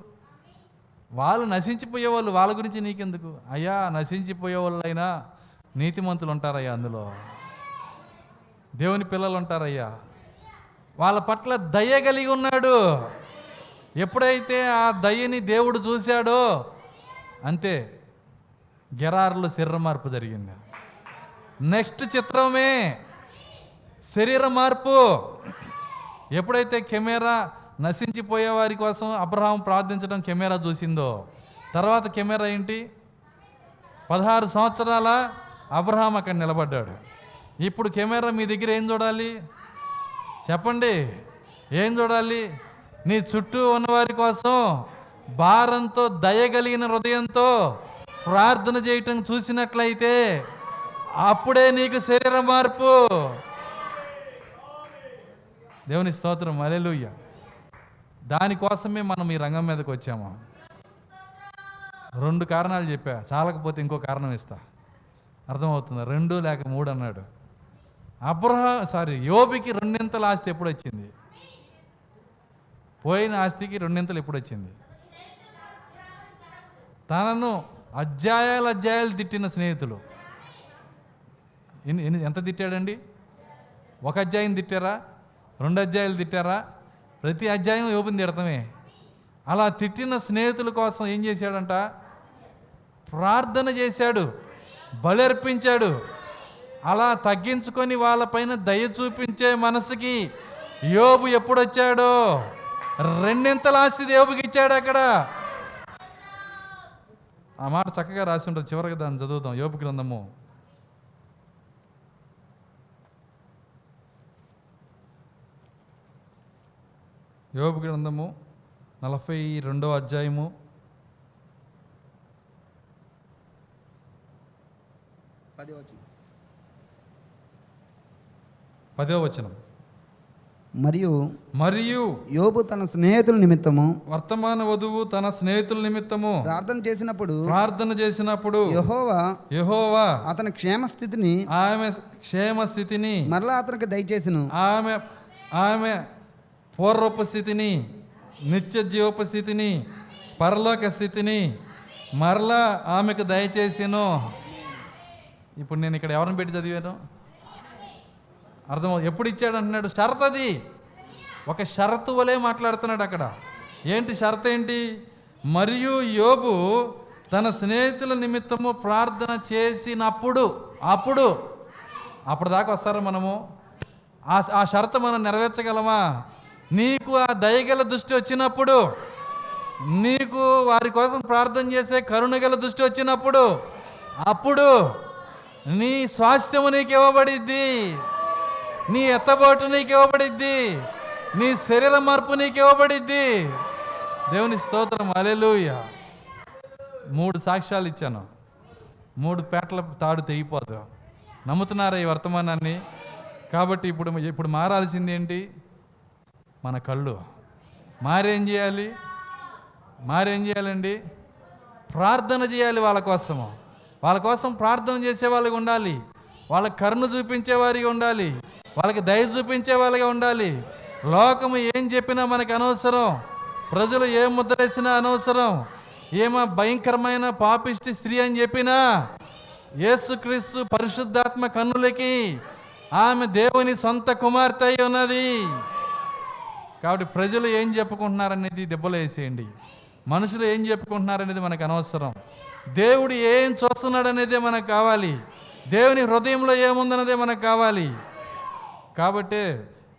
వాళ్ళు నశించిపోయేవాళ్ళు, వాళ్ళ గురించి నీకెందుకు? అయ్యా, నశించిపోయేవాళ్ళైనా నీతిమంతులు ఉంటారయ్యా, అందులో దేవుని పిల్లలు ఉంటారయ్యా. వాళ్ళ పట్ల దయ కలిగి ఉన్నాడు. ఎప్పుడైతే ఆ దయని దేవుడు చూశాడో అంతే, గెరారులో శరీర మార్పు జరిగింది. నెక్స్ట్ చిత్రమే శరీర మార్పు. ఎప్పుడైతే కెమెరా నశించిపోయే వారి కోసం అబ్రహాం ప్రార్థించడం కెమెరా చూసిందో, తర్వాత కెమెరా ఏంటి? 16 సంవత్సరాల అబ్రహాం అక్కడ నిలబడ్డాడు. ఇప్పుడు కెమెరా మీ దగ్గర ఏం చూడాలి? చెప్పండి, ఏం చూడాలి? నీ చుట్టూ ఉన్నవారి కోసం భారంతో, దయగలిగిన హృదయంతో ప్రార్థన చేయటం చూసినట్లయితే అప్పుడే నీకు శరీర మార్పు. దేవుని స్తోత్రం, హల్లెలూయా. దానికోసమే మనం ఈ రంగం మీదకి వచ్చాము. 2 కారణాలు చెప్పా, చాలకపోతే ఇంకో కారణం ఇస్తా. అర్థమవుతుందా? 2 లేక 3 అన్నాడు. యోబుకి 2 ఆస్తి ఎప్పుడు వచ్చింది? పోయిన ఆస్తికి 2 ఎప్పుడు వచ్చింది? తనను అధ్యాయాలు తిట్టిన స్నేహితులు. ఎంత తిట్టాడండి? ఒక అధ్యాయం తిట్టారా? 2 అధ్యాయాలు తిట్టారా? ప్రతి అధ్యాయం యోబుని తిడతామే. అలా తిట్టిన స్నేహితుల కోసం ఏం చేశాడంట? ప్రార్థన చేశాడు, బలర్పించాడు. అలా తగ్గించుకొని వాళ్ళపైన దయ చూపించే మనసుకి యోబు ఎప్పుడు వచ్చాడో 2 ఆస్తి యోబుకి ఇచ్చాడు. అక్కడ ఆ మాట చక్కగా రాసి ఉంటుంది. చివరికి దాన్ని చదువుతాం. యోబు గ్రంథము 42వ అధ్యాయము 10వ వచనం. మరియు యోబు తన స్నేహితుల నిమిత్తము, వర్తమాన వధువు తన స్నేహితుల నిమిత్తము ప్రార్థన చేసినప్పుడు యెహోవా అతని క్షేమ స్థితిని మరలా అతనికి దయచేసిను. ఆమె పూర్వపు స్థితిని, నిత్య జీవపు స్థితిని, పరలోక స్థితిని మరలా ఆమెకు దయచేసిను. ఇప్పుడు నేను ఇక్కడ ఎవరిని పెట్టి చదివాను? అర్థం ఎప్పుడు ఇచ్చాడు అంటున్నాడు? షరత్. అది ఒక షరతు వలె మాట్లాడుతున్నాడు అక్కడ. ఏంటి షరత్? ఏంటి? మరియు యోబు తన స్నేహితుల నిమిత్తము ప్రార్థన చేసినప్పుడు, అప్పుడు దాకా వస్తారా మనము? ఆ షరతు మనం నెరవేర్చగలమా? నీకు ఆ దయగల దృష్టి వచ్చినప్పుడు, నీకు వారి కోసం ప్రార్థన చేసే కరుణగల దృష్టి వచ్చినప్పుడు, అప్పుడు నీ స్వాస్థ్యము నీకు ఇవ్వబడిద్ది, నీ ఎత్తబాటు నీకు ఇవ్వబడిద్ది, నీ శరీర మార్పు నీకు ఇవ్వబడిద్ది. దేవుని స్తోత్రం, హల్లెలూయా. 3 సాక్ష్యాలు ఇచ్చాను. 3 పేటల తాడు తెగిపోదు. నమ్ముతున్నారా ఈ వర్తమానాన్ని? కాబట్టి ఇప్పుడు మారాల్సింది ఏంటి? మన కళ్ళు. మారేం చేయాలండి? ప్రార్థన చేయాలి. వాళ్ళ కోసం ప్రార్థన చేసే వాళ్ళకి ఉండాలి. వాళ్ళకి కరుణ చూపించే వారిగా ఉండాలి. వాళ్ళకి దయ చూపించే వాళ్ళగా ఉండాలి. లోకము ఏం చెప్పినా మనకు అనవసరం. ప్రజలు ఏం ముద్రేసినా అనవసరం. ఏమో భయంకరమైన పాపిష్టి స్త్రీ అని చెప్పినా, యేసుక్రీస్తు పరిశుద్ధాత్మ కన్నులకి ఆమె దేవుని సొంత కుమార్తె అయి ఉన్నది. కాబట్టి ప్రజలు ఏం చెప్పుకుంటున్నారనేది దెబ్బలు వేసేయండి. మనుషులు ఏం చెప్పుకుంటున్నారనేది మనకు అనవసరం. దేవుడు ఏం చూస్తున్నాడు అనేదే మనకు కావాలి. దేవుని హృదయంలో ఏముందన్నదే మనకు కావాలి. కాబట్టి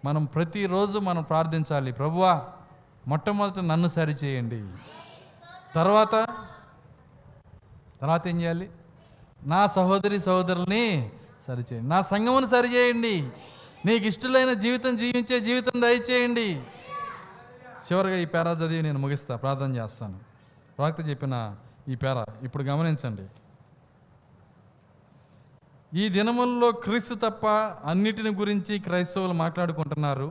మనం ప్రతిరోజు మనం ప్రార్థించాలి. ప్రభువా, మొట్టమొదట నన్ను సరిచేయండి. తర్వాత ఏం చేయాలి? నా సహోదరుల్ని సరిచేయండి, నా సంఘమును సరిచేయండి, నీకు ఇష్టలైన జీవితం జీవించే జీవితం దయచేయండి. చివరిగా ఈ పేరా చదివి నేను ముగిస్తా, ప్రార్థన చేస్తాను. ప్రవక్త చెప్పిన ఈ పేరా ఇప్పుడు గమనించండి. ఈ దినముల్లో క్రీస్తు తప్ప అన్నిటిని గురించి క్రైస్తవులు మాట్లాడుకుంటున్నారు.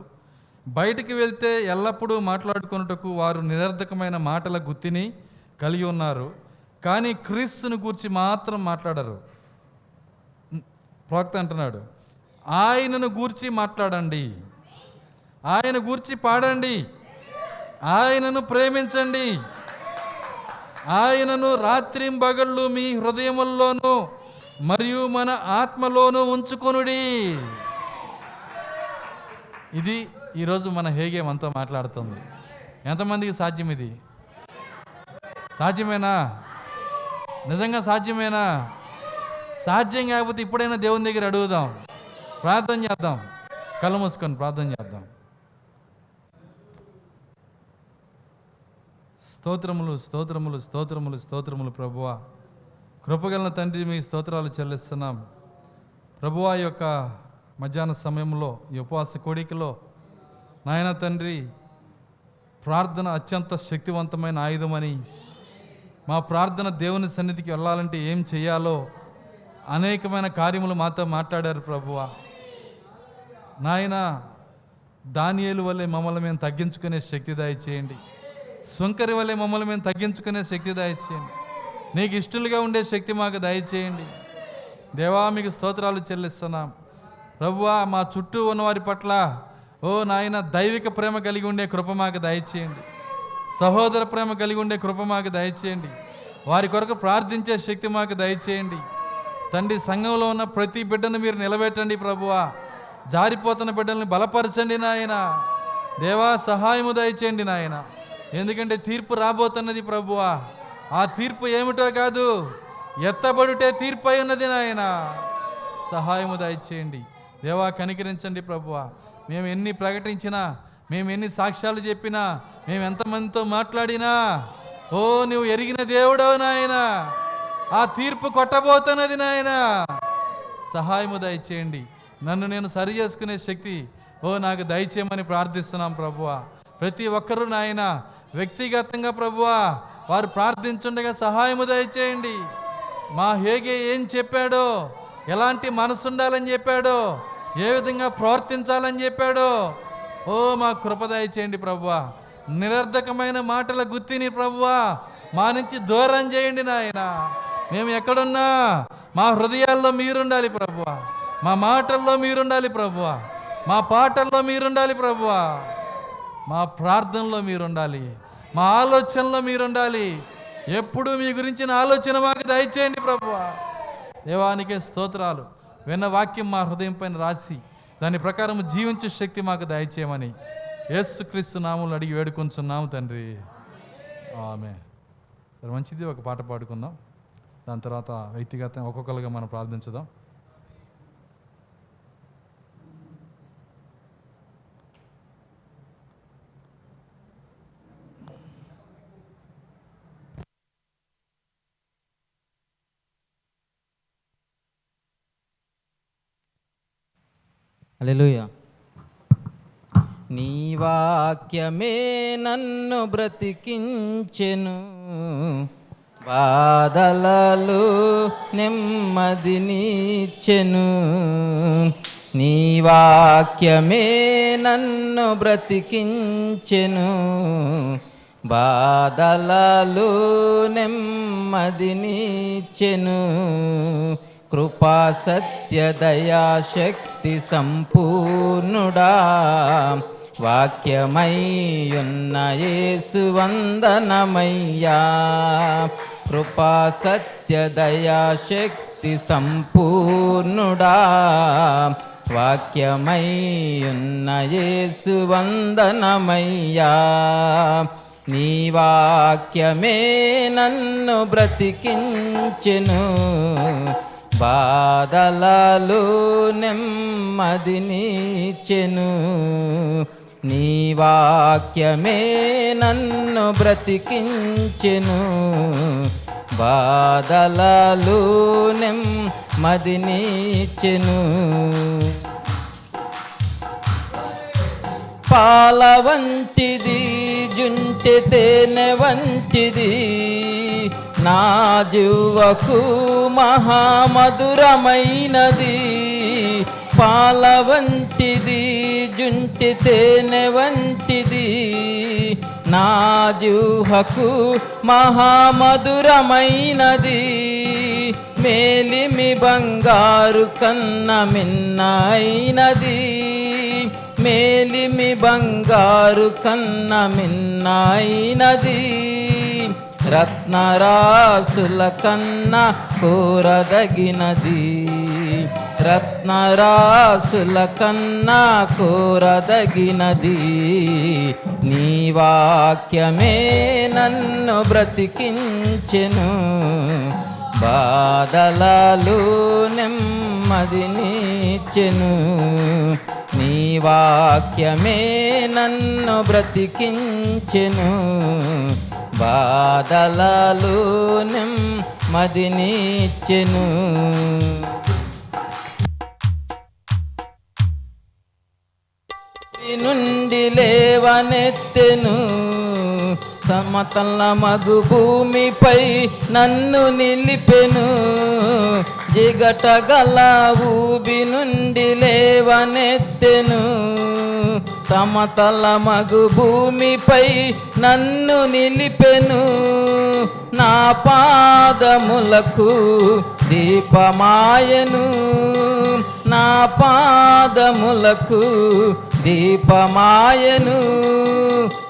బయటికి వెళ్తే ఎల్లప్పుడూ మాట్లాడుకున్నటకు వారు నిరర్ధకమైన మాటల గుత్తిని కలిగి ఉన్నారు. కానీ క్రీస్తుని గూర్చి మాత్రం మాట్లాడరు. ప్రవక్త అంటున్నాడు, ఆయనను గూర్చి మాట్లాడండి, ఆయన గూర్చి పాడండి, ఆయనను ప్రేమించండి, ఆయనను రాత్రింబగళ్ళు మీ హృదయముల్లోనూ మరియు మన ఆత్మలోనూ ఉంచుకొనుడి. ఇది ఈరోజు మన హేగే మనతో మాట్లాడుతుంది. ఎంతమందికి సాధ్యం? ఇది సాధ్యమేనా? నిజంగా సాధ్యమేనా? సాధ్యం కాకపోతే ఇప్పుడైనా దేవుని దగ్గర అడుగుదాం, ప్రార్థన చేద్దాం. కళ్ళు మూసుకొని ప్రార్థన చేద్దాం. స్తోత్రములు స్తోత్రములు స్తోత్రములు స్తోత్రములు ప్రభువా, కృపగలన తండ్రి, మీ స్తోత్రాలు చెల్లిస్తున్నాం. ప్రభువా, ఈ యొక్క మధ్యాహ్న సమయంలో ఈ ఉపవాస కోడికలో నాయన తండ్రి, ప్రార్థన అత్యంత శక్తివంతమైన ఆయుధమని, మా ప్రార్థన దేవుని సన్నిధికి వెళ్ళాలంటే ఏం చేయాలో అనేకమైన కార్యములు మాతో మాట్లాడారు ప్రభువా. నాయన, దానియేలు వల్లే మమ్మల్ని మేము తగ్గించుకునే శక్తి దయచేయండి. సుంకరి వల్లే మమ్మల్ని మేము తగ్గించుకునే శక్తి దయచేయండి. నీకు ఇష్టలుగా ఉండే శక్తి మాకు దయచేయండి. దేవా, మీకు స్తోత్రాలు చెల్లిస్తున్నాం. ప్రభువా, మా చుట్టూ ఉన్నవారి పట్ల ఓ నాయన దైవిక ప్రేమ కలిగి ఉండే కృప మాకు దయచేయండి. సహోదర ప్రేమ కలిగి ఉండే కృప మాకు దయచేయండి. వారి కొరకు ప్రార్థించే శక్తి మాకు దయచేయండి తండ్రి. సంఘంలో ఉన్న ప్రతి బిడ్డను మీరు నిలబెట్టండి ప్రభువా. జారిపోతున్న బిడ్డల్ని బలపరచండి నాయన. దేవా సహాయము దయచేయండి నాయన. ఎందుకంటే తీర్పు రాబోతున్నది ప్రభువా. ఆ తీర్పు ఏమిటో కాదు, ఎత్తబడుటే తీర్పు అయి ఉన్నది నాయన. సహాయము దయచేయండి దేవా, కనికరించండి ప్రభువా. మేము ఎన్ని ప్రకటించినా, మేము ఎన్ని సాక్ష్యాలు చెప్పినా, మేము ఎంతమందితో మాట్లాడినా, ఓ నువ్వు ఎరిగిన దేవుడవు నాయన. ఆ తీర్పు కొట్టబోతున్నది నాయన. సహాయము దయచేయండి. నన్ను నేను సరి చేసుకునే శక్తి నాకు దయచేయమని ప్రార్థిస్తున్నాం ప్రభువా. ప్రతి ఒక్కరూ నాయన వ్యక్తిగతంగా ప్రభువా వారు ప్రార్థించుండగా సహాయము దయచేయండి. మా హేగే ఏం చెప్పాడో, ఎలాంటి మనసు ఉండాలని చెప్పాడో, ఏ విధంగా ప్రవర్తించాలని చెప్పాడో, మా కృప దయచేయండి ప్రభువా. నిరర్ధకమైన మాటల గుత్తిని ప్రభువా మా నుంచి దూరం చేయండి నాయన. మేము ఎక్కడున్నా మా హృదయాల్లో మీరుండాలి ప్రభువా. మా మాటల్లో మీరుండాలి ప్రభువా. మా పాటల్లో మీరుండాలి ప్రభువా. మా ప్రార్థనలో మీరుండాలి. మా ఆలోచనలో మీరుండాలి. ఎప్పుడు మీ గురించిన ఆలోచన మాకు దయచేయండి ప్రభువా. దేవానికే స్తోత్రాలు. విన్న వాక్యం మా హృదయం పైన రాసి దాని ప్రకారం జీవించే శక్తి మాకు దయచేయమని యేసుక్రీస్తు నామములో అడిగి వేడుకొంచున్నాము తండ్రి. ఆమేన్. సరే, మంచిది. ఒక పాట పాడుకుందాం. దాని తర్వాత వ్యక్తిగతంగా ఒక్కొక్కరుగా మనం ప్రార్థించుదాం. హల్లెలూయా. నీ వాక్యమే నన్ను బ్రతికించెను, బాధలలో నెమ్మదినిచ్చెను. నీ వాక్యమే నన్ను బ్రతికించెను, బాధలలో నెమ్మదినిచ్చెను. కృపా సత్య దయా శక్తి సంపూర్ణుడా, వాక్యమయ్యున్న యేసు వందనమయ్యా. కృపా సత్య దయా శక్తి సంపూర్ణుడా, వాక్యమయ్యున్న యేసు వందనమయ్యా. నీ వాక్యమే నన్ను బ్రతికించెను, బాధలలో నెమ్మదినిచ్చెను. నీ వాక్యమే నన్ను బ్రతికించెను, బాధలలో నెమ్మదినిచ్చెను. పాల వంటిది జుంటె తేనె వంటిది, నా జీవకు మహామధురమైనది. పాల వంటిది జుంటె తేనె వంటిది, నా జీవకు మహామధురమైనది. మేలిమి బంగారు కన్న మిన్నైనది, మేలిమి బంగారు కన్న మిన్నైనది. రత్నరాసుల కన్నా కోరదగినది, రత్నరాసుల కన్నా కోరదగినది. నీ వాక్యమే నన్ను బ్రతికించెను, బాధలలో నెమ్మదినిచ్చెను. నీ వాక్యమే నన్ను బ్రతికించెను, బాధలలో నెమ్మదినిచ్చెను. నుండి లేవనెత్తెను, సమతల మగు భూమిపై నన్ను నిలిపెను. జిగట గల ఊబి నుండి లేవనెత్తెను, సమతల మగు భూమిపై నన్ను నిలిపెను. నా పాదములకు దీపమాయను, నా పాదములకు దీపమాయను.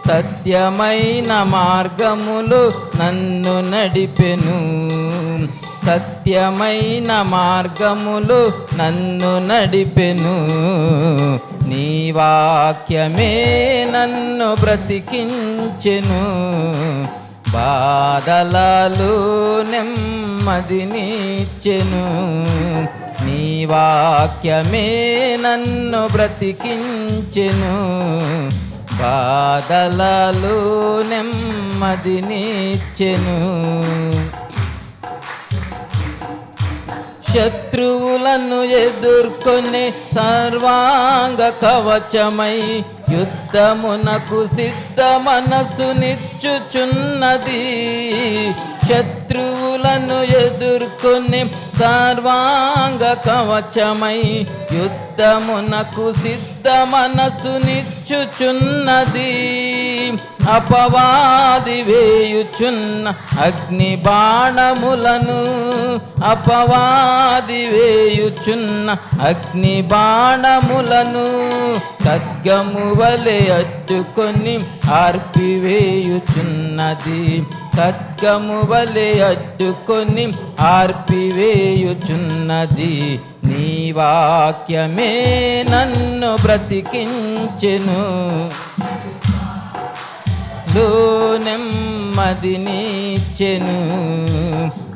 సత్యమైన మార్గములు నన్ను నడిపెను. సత్యమైన మార్గములు నన్ను నడిపెను. నీ వాక్యమే నన్ను బ్రతికించెను. బాధలలో నెమ్మదినిచ్చెను. నీ వాక్యమే నన్ను బ్రతికించెను. బాధలలో నెమ్మదినిచ్చెను. శత్రువులను ఎదుర్కొనే సర్వాంగ కవచమై యుద్ధమునకు సిద్ధ మనసు నిచ్చుచున్నది. శత్రువులను ఎదుర్కొనే సర్వాంగ కవచమై యుద్ధమునకు సిద్ధ మనసు నిచ్చుచున్నది. అపవాది వేయుచున్న అగ్ని బాణములను, అపవాది వేయుచున్న అగ్ని బాణములను ఖడ్గము వలె అడ్డుకొని ఆర్పివేయుచున్నది. ఖడ్గము వలె అడ్డుకొని ఆర్పివేయుచున్నది. నీ వాక్యమే నన్ను బ్రతికించెను. నెమ్మదినిచ్చెను.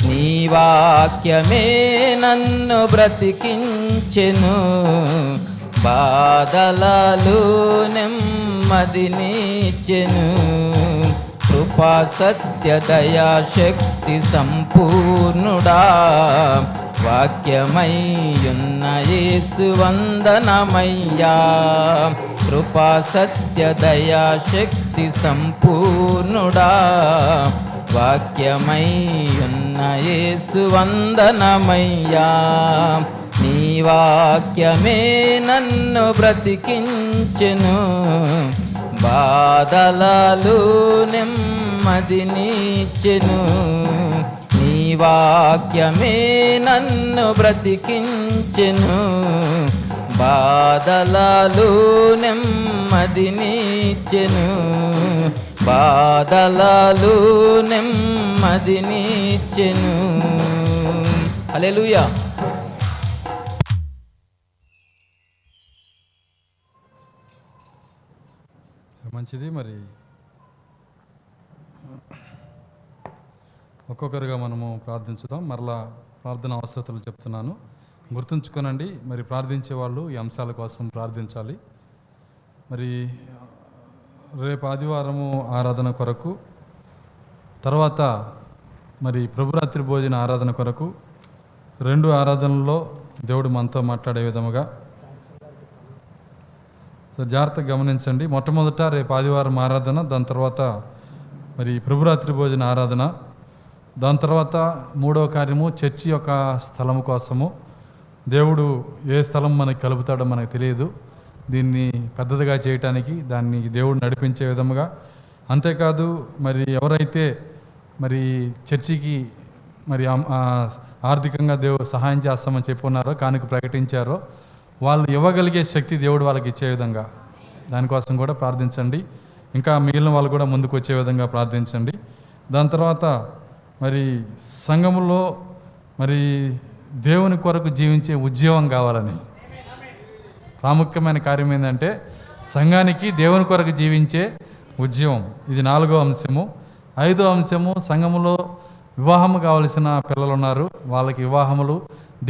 నీ వాక్యమే నన్ను బ్రతికించెను. బాధలలో నెమ్మదినిచ్చెను. కృపా సత్య దయా శక్తి సంపూర్ణుడా, వాక్యమయ్యున్న యేసు వందనమయ్యా. కృపా సత్య దయా శక్తి సంపూర్ణుడా, వాక్యమయ్యున్న యేసు వందనమయ్యా. నీ వాక్యమే నన్ను బ్రతికించెను. బాధలలో నెమ్మదినిచ్చెను. నీ వాక్యమే నన్ను బ్రతికించెను. బాధలలో నెమ్మదినిచ్చెను. బాధలలో నెమ్మదినిచ్చెను. హల్లెలూయా. మంచిది. మరి ఒక్కొక్కరుగా మనము ప్రార్థించుదాం. మరలా ప్రార్థన అవసరతలు చెప్తున్నాను, గుర్తుంచుకోనండి. మరి ప్రార్థించే వాళ్ళు ఈ అంశాల కోసం ప్రార్థించాలి. మరి రేపు ఆదివారము ఆరాధన కొరకు, తర్వాత మరి ప్రభురాత్రి భోజన ఆరాధన కొరకు 2 ఆరాధనల్లో దేవుడు మనతో మాట్లాడే విధముగా సో జాగ్రత్తగా గమనించండి. మొట్టమొదట రేపు ఆదివారం ఆరాధన, దాని తర్వాత మరి ప్రభురాత్రి భోజన ఆరాధన, దాని తర్వాత 3వ కార్యము చర్చి యొక్క స్థలము కోసము. దేవుడు ఏ స్థలం మనకి కలుపుతాడో మనకు తెలియదు. దీన్ని పెద్దదిగా చేయటానికి దాన్ని దేవుడు నడిపించే విధముగా. అంతేకాదు మరి ఎవరైతే మరి చర్చికి మరి ఆర్థికంగా దేవుడు సహాయం చేస్తామని చెప్పున్నారో, కానుక ప్రకటించారో, వాళ్ళు ఇవ్వగలిగే శక్తి దేవుడు వాళ్ళకి ఇచ్చే విధంగా దానికోసం కూడా ప్రార్థించండి. ఇంకా మిగిలిన వాళ్ళు కూడా ముందుకు వచ్చే విధంగా ప్రార్థించండి. దాని తర్వాత మరి సంఘములో మరి దేవుని కొరకు జీవించే ఉద్యోగం కావాలని. ప్రాముఖ్యమైన కార్యం ఏంటంటే సంఘానికి దేవుని కొరకు జీవించే ఉద్యోగం. ఇది 4వ అంశము. 5వ అంశము, సంఘములో వివాహము కావలసిన పిల్లలు ఉన్నారు, వాళ్ళకి వివాహములు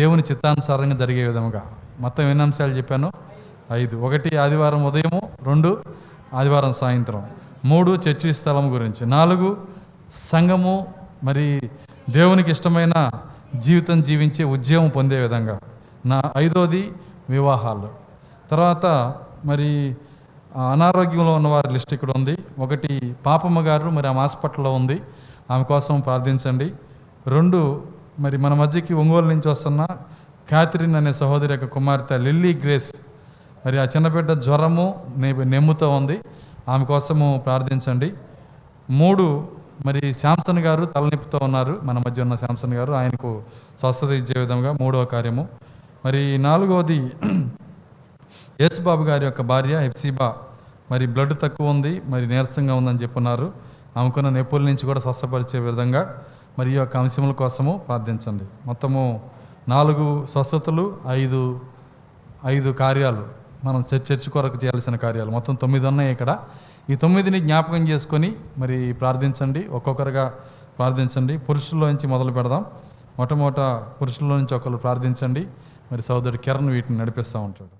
దేవుని చిత్తానుసారంగా జరిగే విధముగా. మొత్తం ఎన్ని అంశాలు చెప్పాను? 5. 1 ఆదివారం ఉదయము, 2 ఆదివారం సాయంత్రం, 3 చర్చి స్థలం గురించి, 4 సంఘము మరి దేవునికి ఇష్టమైన జీవితం జీవించే ఉద్యోగం పొందే విధంగా. 5వది వివాహాలు. తర్వాత మరి అనారోగ్యంలో ఉన్నవారి లిస్ట్ ఇక్కడ ఉంది. 1 పాపమ్మ గారు, మరి ఆమె హాస్పిటల్లో ఉంది, ఆమె కోసం ప్రార్థించండి. 2 మరి మన మధ్యకి ఒంగోలు నుంచి వస్తున్న క్యాథరిన్ అనే సహోదరి యొక్క కుమార్తె లిల్లీ గ్రేస్, మరి ఆ చిన్నబిడ్డ జ్వరము నెమ్ముతో ఉంది, ఆమె కోసము ప్రార్థించండి. 3 మరి శాంసన్ గారు తలనొప్పితో ఉన్నారు, మన మధ్య ఉన్న శాంసన్ గారు, ఆయనకు స్వస్థత ఇచ్చే విధంగా 3వ కార్యము. మరి 4వది యేసుబాబు గారి యొక్క భార్య హెప్సిబా, మరి బ్లడ్ తక్కువ ఉంది, మరి నీరసంగా ఉందని చెప్పున్నారు. ఆమెకున్న నొప్పుల నుంచి కూడా స్వస్థపరిచే విధంగా మరి ఈ యొక్క అంశముల కోసము ప్రార్థించండి. మొత్తము 4 స్వస్థతలు, 5 కార్యాలు మనం చర్చ్ కొరకు చేయాల్సిన కార్యాలు మొత్తం 9 ఉన్నాయి ఇక్కడ. ఈ 9ని జ్ఞాపకం చేసుకొని మరి ప్రార్థించండి. ఒక్కొక్కరుగా ప్రార్థించండి. పురుషుల్లో నుంచి మొదలు పెడదాం. మొట్టమొదట పురుషుల్లో నుంచి ఒకరు ప్రార్థించండి. మరి సోదరుడు కిరణ్ వీటిని నడిపిస్తూ ఉంటాడు.